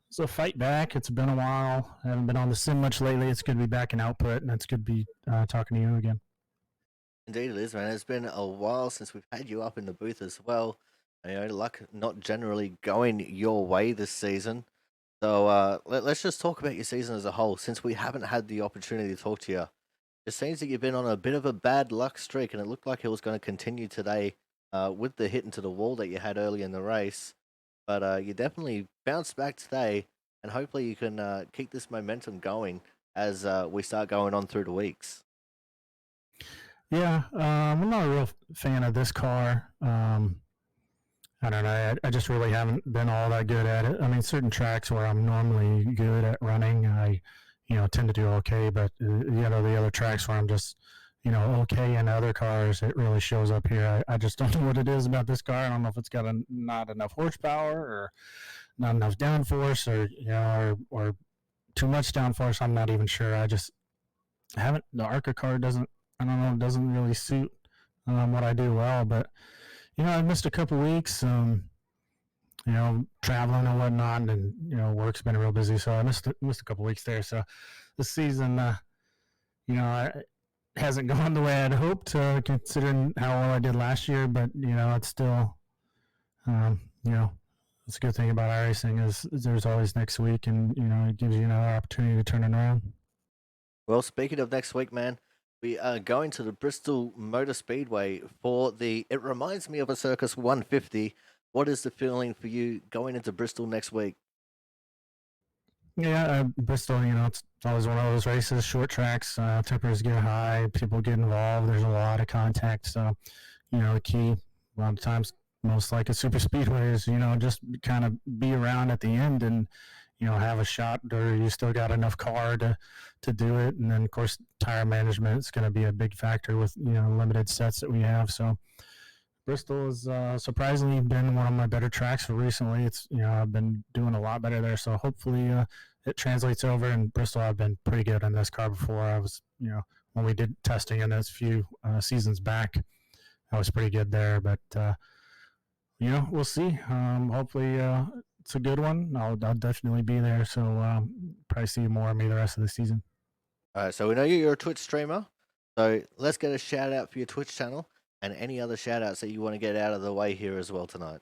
It's a fight back. It's been a while. I haven't been on the sim much lately. It's good to be back in output, and it's good to be talking to you again. Indeed it is, man. It's been a while since we've had you up in the booth as well. Luck not generally going your way this season. So let's just talk about your season as a whole, since we haven't had the opportunity to talk to you. It seems that you've been on a bit of a bad luck streak, and it looked like it was going to continue today with the hit into the wall that you had early in the race. But you definitely bounced back today, and hopefully you can keep this momentum going as we start going on through the weeks. Yeah, I'm not a real fan of this car. I don't know. I just really haven't been all that good at it. I mean, certain tracks where I'm normally good at running, I, tend to do okay. But, the other tracks where I'm just, okay in other cars, it really shows up here. I just don't know what it is about this car. I don't know if it's got not enough horsepower or not enough downforce or too much downforce. I'm not even sure. The ARCA car doesn't really suit what I do well. But, I missed a couple weeks, traveling and whatnot, and, work's been real busy. So I missed a couple weeks there. So this season, hasn't gone the way I'd hoped, considering how well I did last year. But, it's still, it's a good thing about iRacing is there's always next week, and, it gives you another opportunity to turn it around. Well, speaking of next week, man, we are going to the Bristol Motor Speedway for it reminds me of a Circus 150. What is the feeling for you going into Bristol next week? Yeah, Bristol, it's always one of those races, short tracks, tempers get high, people get involved, there's a lot of contact. So, the key, a lot of times, most like a super speedway is, just kind of be around at the end and, have a shot, or you still got enough car to do it. And then, of course, tire management is going to be a big factor with, limited sets that we have. So Bristol has surprisingly been one of my better tracks for recently. It's, I've been doing a lot better there. So hopefully it translates over. And Bristol, I've been pretty good in this car before. I was, when we did testing in those few seasons back, I was pretty good there. But, we'll see. Hopefully it's a good one. I'll definitely be there. So probably see more of me the rest of the season. All right, so we know you're a Twitch streamer. So let's get a shout out for your Twitch channel and any other shout outs that you want to get out of the way here as well tonight.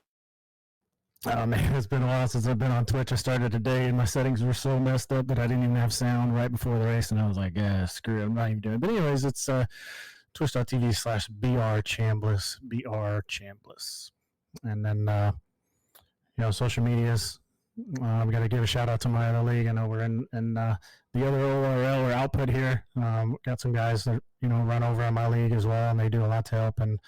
Oh man, it's been a while since I've been on Twitch. I started today and my settings were so messed up that I didn't even have sound right before the race, and I was like, screw it, I'm not even doing it. But anyways, it's twitch.tv/BRChambliss, BRChambliss. And then, social medias, We got to give a shout out to my other league. I know we're in the other ORL or output here. Got some guys that run over in my league as well, and they do a lot to help. And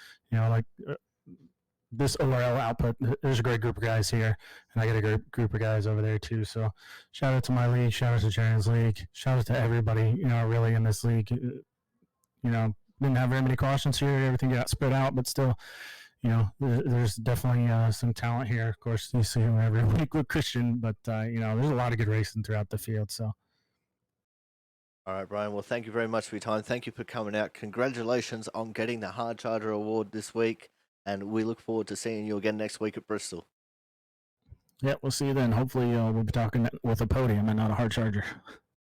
this ORL output, there's a great group of guys here, and I got a great group of guys over there too. So shout out to my league, shout out to Jaren's league, shout out to everybody really in this league. Didn't have very many cautions here. Everything got spread out, but still, there's definitely some talent here. Of course, you see him every week with Christian, but there's a lot of good racing throughout the field. So, all right, Brian. Well, thank you very much for your time. Thank you for coming out. Congratulations on getting the Hard Charger Award this week, and we look forward to seeing you again next week at Bristol. Yeah, we'll see you then. Hopefully, we'll be talking with a podium and not a hard charger.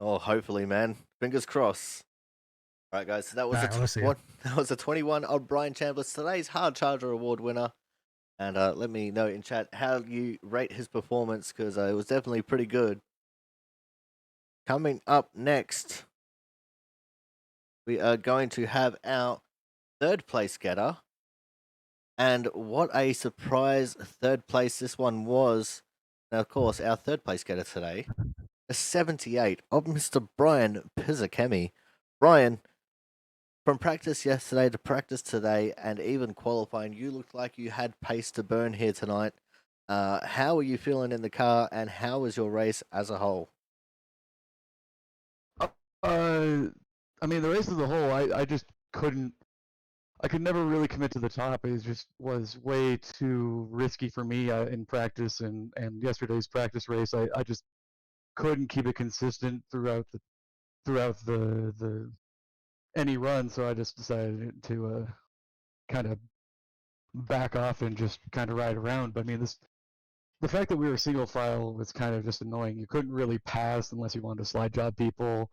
Oh, hopefully, man. Fingers crossed. All right, guys. So that was a 21 on Brian Chambliss, today's Hard Charger Award winner. And let me know in chat how you rate his performance, because it was definitely pretty good. Coming up next, we are going to have our third place getter. And what a surprise third place this one was. Now, of course, our third place getter today, a 78 of Mr. Brian Pizzakemi. Brian, from practice yesterday to practice today and even qualifying, you looked like you had pace to burn here tonight. How are you feeling in the car, and how was your race as a whole? I mean, the race as a whole, I just couldn't. I could never really commit to the top. It just was way too risky for me in practice, and yesterday's practice race, I just couldn't keep it consistent throughout the any run. So I just decided to kind of back off and just kind of ride around. But I mean, the fact that we were single file was kind of just annoying. You couldn't really pass unless you wanted to slide job people,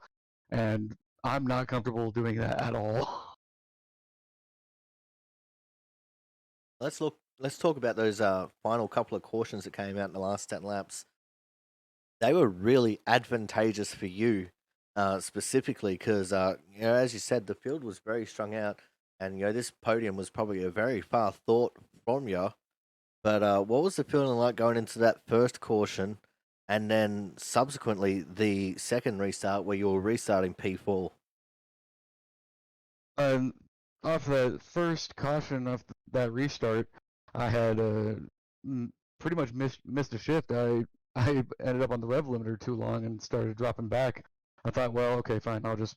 and I'm not comfortable doing that at all. Let's talk about those final couple of cautions that came out in the last 10 laps. They were really advantageous for you, specifically because, as you said, the field was very strung out, and this podium was probably a very far thought from you. But what was the feeling like going into that first caution, and then subsequently the second restart where you were restarting P4? Off that first caution of that restart, I had pretty much missed a shift. I ended up on the rev limiter too long and started dropping back. I thought, well, okay, fine, I'll just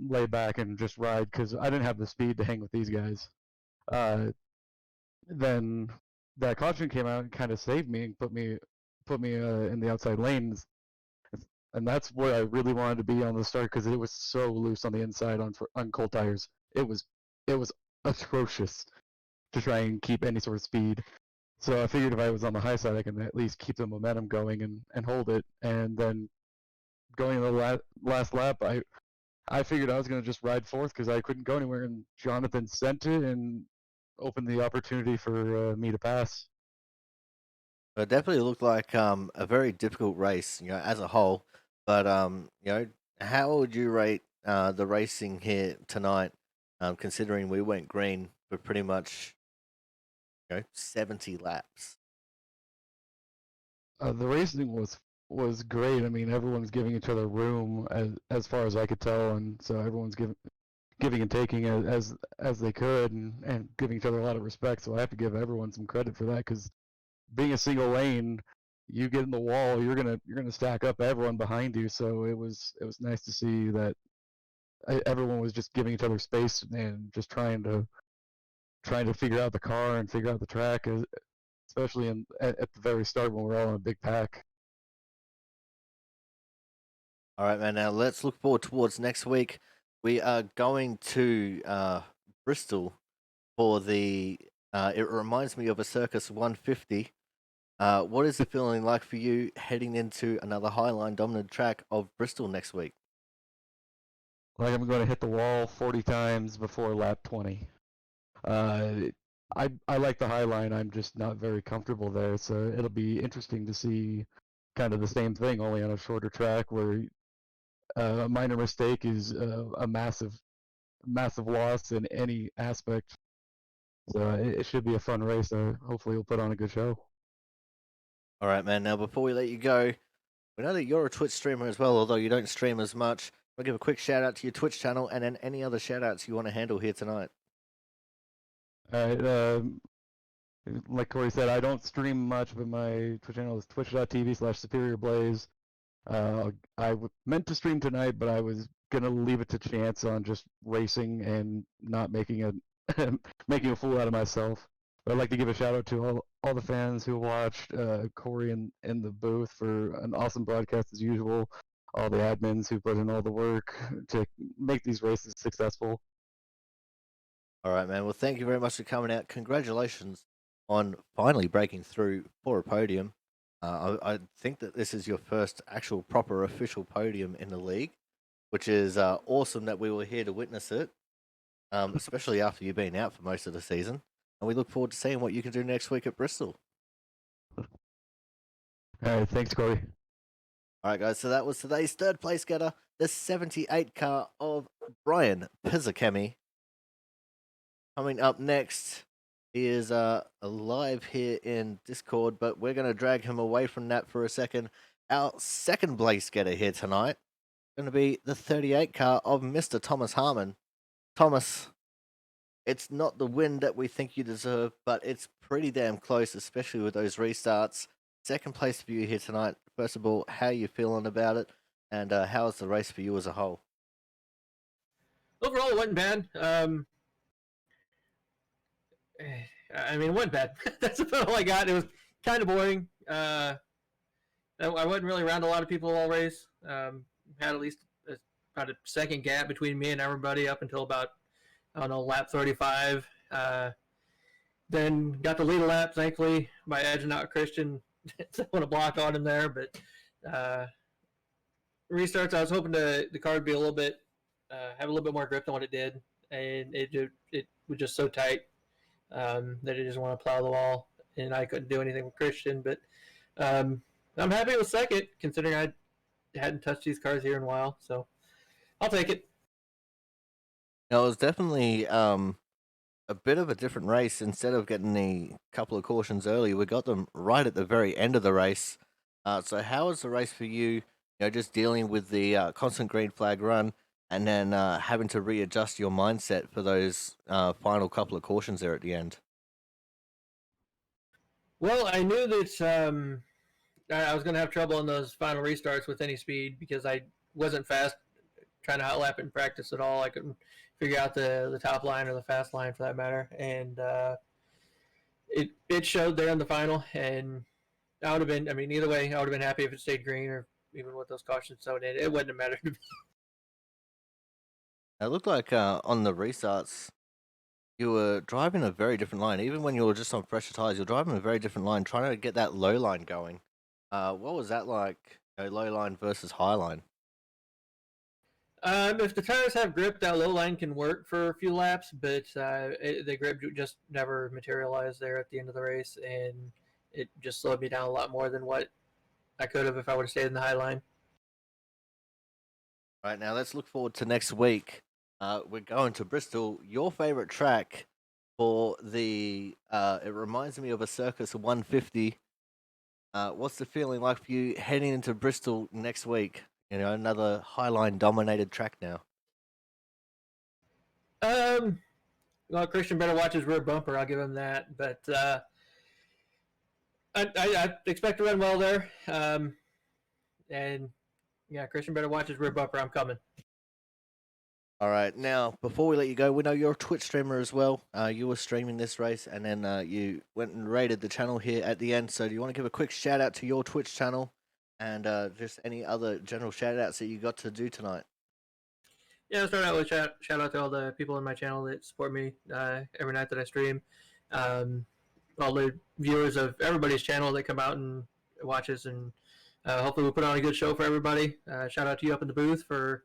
lay back and just ride, because I didn't have the speed to hang with these guys. Then that caution came out and kind of saved me and put me in the outside lanes, and that's where I really wanted to be on the start, because it was so loose on the inside on cold tires. It was atrocious to try and keep any sort of speed. So I figured if I was on the high side, I can at least keep the momentum going and hold it. And then going to the last lap, I figured I was going to just ride fourth because I couldn't go anywhere, and Jonathan sent it and opened the opportunity for me to pass. It definitely looked like a very difficult race, as a whole. But how would you rate the racing here tonight, considering we went green for pretty much 70 laps? The racing was great. I mean, everyone's giving each other room as far as I could tell, and so everyone's giving and taking as they could, and giving each other a lot of respect. So I have to give everyone some credit for that, because being a single lane, you get in the wall, you're gonna stack up everyone behind you. So it was nice to see that everyone was just giving each other space and just trying to figure out the car and figure out the track, especially at the very start when we're all in a big pack. All right, man. Now let's look forward towards next week. We are going to Bristol for the. It reminds me of a Circus 150. What is the feeling like for you heading into another highline dominant track of Bristol next week? Like, I'm going to hit the wall 40 times before lap 20. I like the high line. I'm just not very comfortable there, so it'll be interesting to see kind of the same thing, only on a shorter track, where a minor mistake is a massive loss in any aspect. So it should be a fun race. Hopefully we'll put on a good show. All right, man. Now, before we let you go, we know that you're a Twitch streamer as well, although you don't stream as much. I'll give a quick shout out to your Twitch channel and then any other shout outs you want to handle here tonight. All right. Like Corey said, I don't stream much, but my Twitch channel is twitch.tv/SuperiorBlaze. Meant to stream tonight, but I was gonna leave it to chance on just racing and not making a making a fool out of myself. But I'd like to give a shout out to all the fans who watched, Corey in the booth for an awesome broadcast as usual. All the admins who put in all the work to make these races successful. All right, man. Well, thank you very much for coming out. Congratulations on finally breaking through for a podium. I think that this is your first actual proper official podium in the league, which is awesome that we were here to witness it, especially after you've been out for most of the season. And we look forward to seeing what you can do next week at Bristol. All right, thanks, Corey. All right, guys. So that was today's third place getter, the 78 car of Brian Pizzakemi. Coming up next, he is live here in Discord, but we're going to drag him away from that for a second. Our second place getter here tonight going to be the 38 car of Mr. Thomas Harmon. Thomas, it's not the win that we think you deserve, but it's pretty damn close, especially with those restarts. Second place for you here tonight. First of all, how are you feeling about it, and how is the race for you as a whole? Overall, it wasn't bad. I mean, it wasn't bad. That's about all I got. It was kind of boring. I wasn't really around a lot of people all race. Had at least about a second gap between me and everybody up until about, I don't know, lap 35. Then got the lead a lap, thankfully, by edging out Christian. Someone a block on him there, but restarts, I was hoping the car would be a little bit, have a little bit more grip than what it did, and it was just so tight that it just want to plow the wall, and I couldn't do anything with Christian. But I'm happy with second, considering I hadn't touched these cars here in a while, so I'll take it. Now, it was definitely a bit of a different race. Instead of getting the couple of cautions early, we got them right at the very end of the race. So how was the race for you? You know, just dealing with the constant green flag run, and then having to readjust your mindset for those final couple of cautions there at the end. Well, I knew that I was going to have trouble in those final restarts with any speed because I wasn't fast trying to outlap it in practice at all. I couldn't figure out the top line or the fast line for that matter, and it showed there in the final. And I would have been, I mean, either way, I would have been happy if it stayed green or even with those cautions. So it wouldn't have mattered to me. It looked like on the restarts, you were driving a very different line. Even when you were just on fresher tires, you're driving a very different line, trying to get that low line going. What was that like, low line versus high line? If the tires have grip, that low line can work for a few laps, but the grip just never materialized there at the end of the race, and it just slowed me down a lot more than what I could have if I would have stayed in the high line. All right, now let's look forward to next week. We're going to Bristol, your favorite track for the, it reminds me of a Circus 150. What's the feeling like for you heading into Bristol next week? You know, another highline dominated track now. Well, Christian better watch his rear bumper. I'll give him that. But I expect to run well there. And yeah, Christian better watch his rear bumper. I'm coming. All right, now before we let you go, we know you're a Twitch streamer as well. You were streaming this race, and then you went and raided the channel here at the end. So do you want to give a quick shout out to your Twitch channel? And just any other general shout-outs that you got to do tonight? Yeah, I'll start out with shout out to all the people in my channel that support me every night that I stream. All the viewers of everybody's channel that come out and watch us, and hopefully we'll put on a good show for everybody. Shout out to you up in the booth for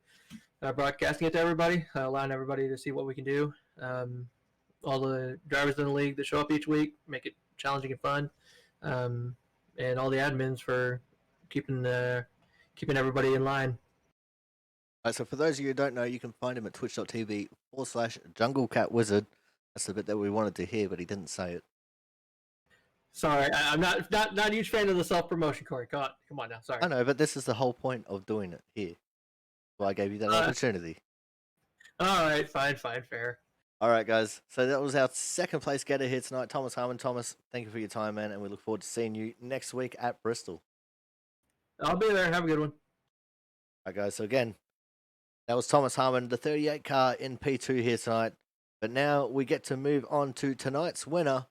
broadcasting it to everybody, allowing everybody to see what we can do. All the drivers in the league that show up each week, make it challenging and fun. And all the admins for keeping everybody in line. All right, so for those of you who don't know, you can find him at twitch.tv/JungleCatWizard. That's the bit that we wanted to hear, but he didn't say it. Sorry, I'm not a huge fan of the self promotion, Corey. Come on now. Sorry. I know, but this is the whole point of doing it here. So I gave you that Uh, opportunity. All right, fine, fair. All right, guys. So that was our second place getter here tonight, Thomas Harmon. Thomas, thank you for your time, man, and we look forward to seeing you next week at Bristol. I'll be there. Have a good one. All right, guys. So again, that was Thomas Harmon, the 38 car in P2 here tonight. But now we get to move on to tonight's winner,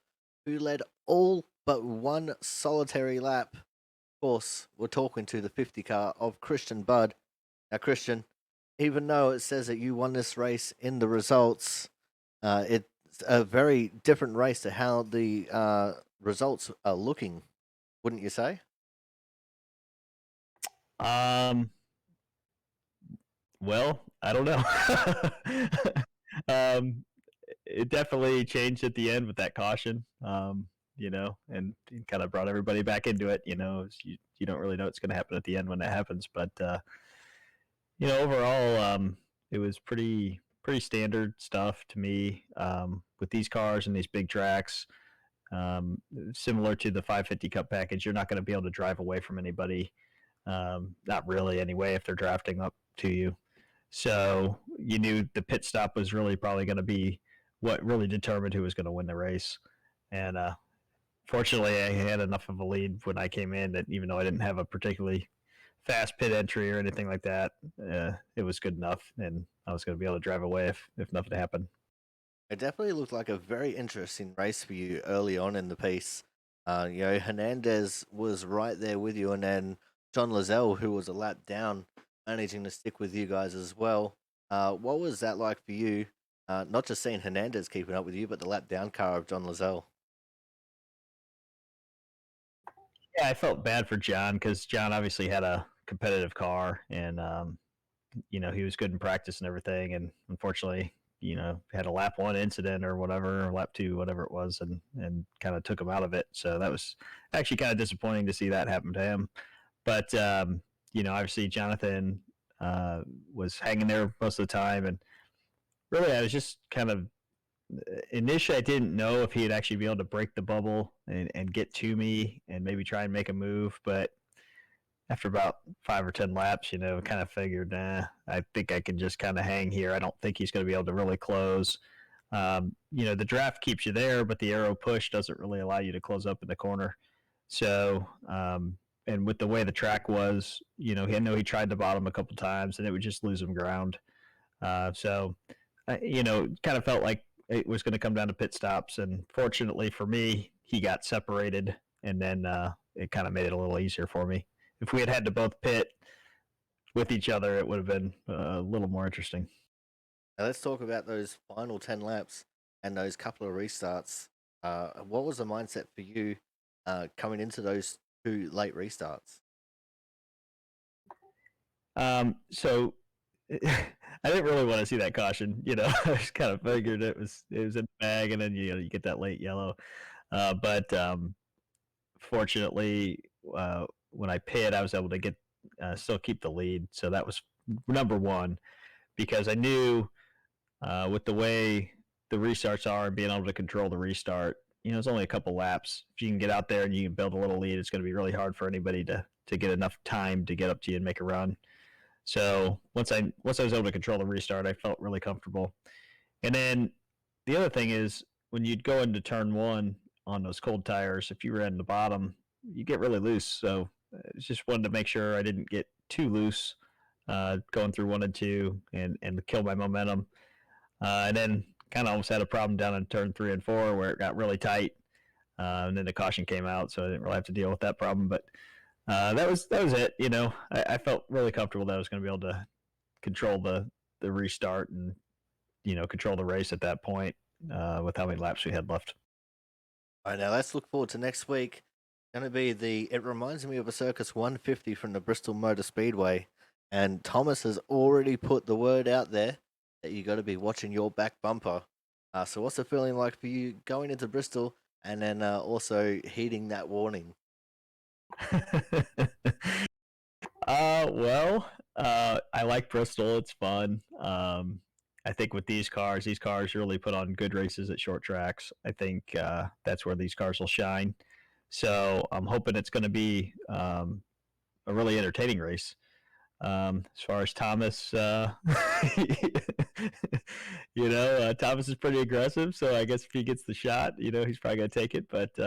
who led all but one solitary lap. Of course, we're talking to the 50 car of Christian Budd. Now, Christian, even though it says that you won this race in the results, it's a very different race to how the results are looking, wouldn't you say? Well, I don't know. It definitely changed at the end with that caution, and kind of brought everybody back into it. You don't really know what's going to happen at the end when that happens, but overall, it was pretty standard stuff to me with these cars and these big tracks. Similar to the 550 Cup package, you're not going to be able to drive away from anybody. Not really, anyway, if they're drafting up to you. So you knew the pit stop was really probably going to be what really determined who was going to win the race. And fortunately, I had enough of a lead when I came in that even though I didn't have a particularly fast pit entry or anything like that, it was good enough, and I was going to be able to drive away if nothing happened. It definitely looked like a very interesting race for you early on in the piece. Hernandez was right there with you, and then John Lozelle, who was a lap down, managing to stick with you guys as well. What was that like for you? Not just seeing Hernandez keeping up with you, but the lap down car of John Lozelle. Yeah, I felt bad for John because John obviously had a competitive car, and he was good in practice and everything, and unfortunately, had a lap one incident or whatever, or lap two, whatever it was, and kind of took him out of it. So that was actually kind of disappointing to see that happen to him. But obviously Jonathan was hanging there most of the time, and really I was just kind of initially I didn't know if he'd actually be able to break the bubble and get to me and maybe try and make a move, but after about 5 or 10 laps, kind of figured, I think I can just kind of hang here. I don't think he's going to be able to really close. The draft keeps you there, but the arrow push doesn't really allow you to close up in the corner. So, and with the way the track was, I know he tried the bottom a couple times and it would just lose him ground. So, kind of felt like it was going to come down to pit stops. And fortunately for me, he got separated, and then it kind of made it a little easier for me. If we had had to both pit with each other, it would have been a little more interesting. Now let's talk about those final 10 laps and those couple of restarts. What was the mindset for you coming into those two late restarts? So I didn't really want to see that caution. I just kind of figured it was in the bag, and then you get that late yellow. But fortunately, when I pit, I was able to get still keep the lead. So that was number one, because I knew with the way the restarts are and being able to control the restart, it's only a couple laps. If you can get out there and you can build a little lead, it's going to be really hard for anybody to get enough time to get up to you and make a run. So once I was able to control the restart, I felt really comfortable. And then the other thing is, when you'd go into turn one on those cold tires, if you were in the bottom, you get really loose. So I just wanted to make sure I didn't get too loose going through 1 and 2 and kill my momentum. And then kind of almost had a problem down in turn 3 and 4 where it got really tight. And then the caution came out, so I didn't really have to deal with that problem. But that was it. I felt really comfortable that I was going to be able to control the restart and control the race at that point with how many laps we had left. All right, now let's look forward to next week. Going to be it reminds me of a Circus 150 from the Bristol Motor Speedway, and Thomas has already put the word out there that you got to be watching your back bumper. So what's the feeling like for you going into Bristol and then also heeding that warning? I like Bristol. It's fun. I think with these cars really put on good races at short tracks. I think that's where these cars will shine. So I'm hoping it's going to be a really entertaining race. As far as Thomas, Thomas is pretty aggressive. So I guess if he gets the shot, he's probably going to take it. But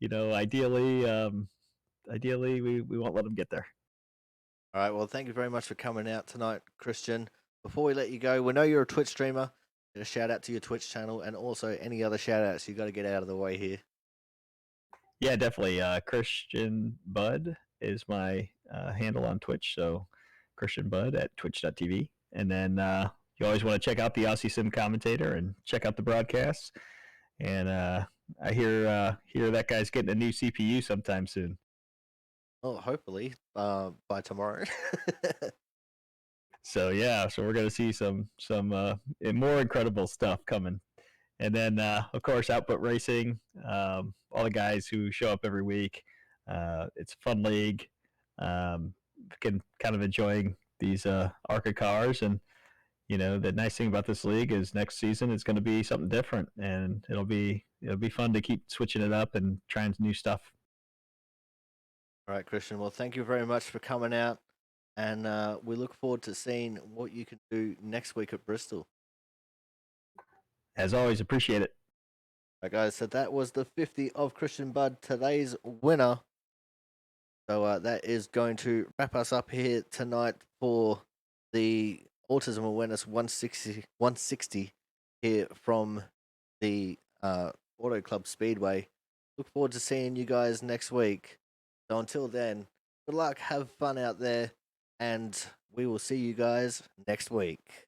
ideally, we won't let him get there. All right. Well, thank you very much for coming out tonight, Christian. Before we let you go, we know you're a Twitch streamer. Get a shout out to your Twitch channel and also any other shout outs you got to get out of the way here. Yeah, definitely. Christian Bud is my handle on Twitch. So Christian Bud at twitch.tv. And then you always want to check out the Aussie Sim commentator and check out the broadcasts. And I hear that guy's getting a new CPU sometime soon. Oh, hopefully by tomorrow. So yeah, so we're gonna see some more incredible stuff coming. And then of course Output Racing, all the guys who show up every week. It's a fun league. Can kind of enjoying these ARCA cars, and the nice thing about this league is next season it's going to be something different, and it'll be fun to keep switching it up and trying new stuff. All right, Christian. Well, thank you very much for coming out, and we look forward to seeing what you can do next week at Bristol. As always, appreciate it. All right, guys. So that was the 50 of Christian Bud, today's winner. So that is going to wrap us up here tonight for the Autism Awareness 160 here from the Auto Club Speedway. Look forward to seeing you guys next week. So until then, good luck, have fun out there, and we will see you guys next week.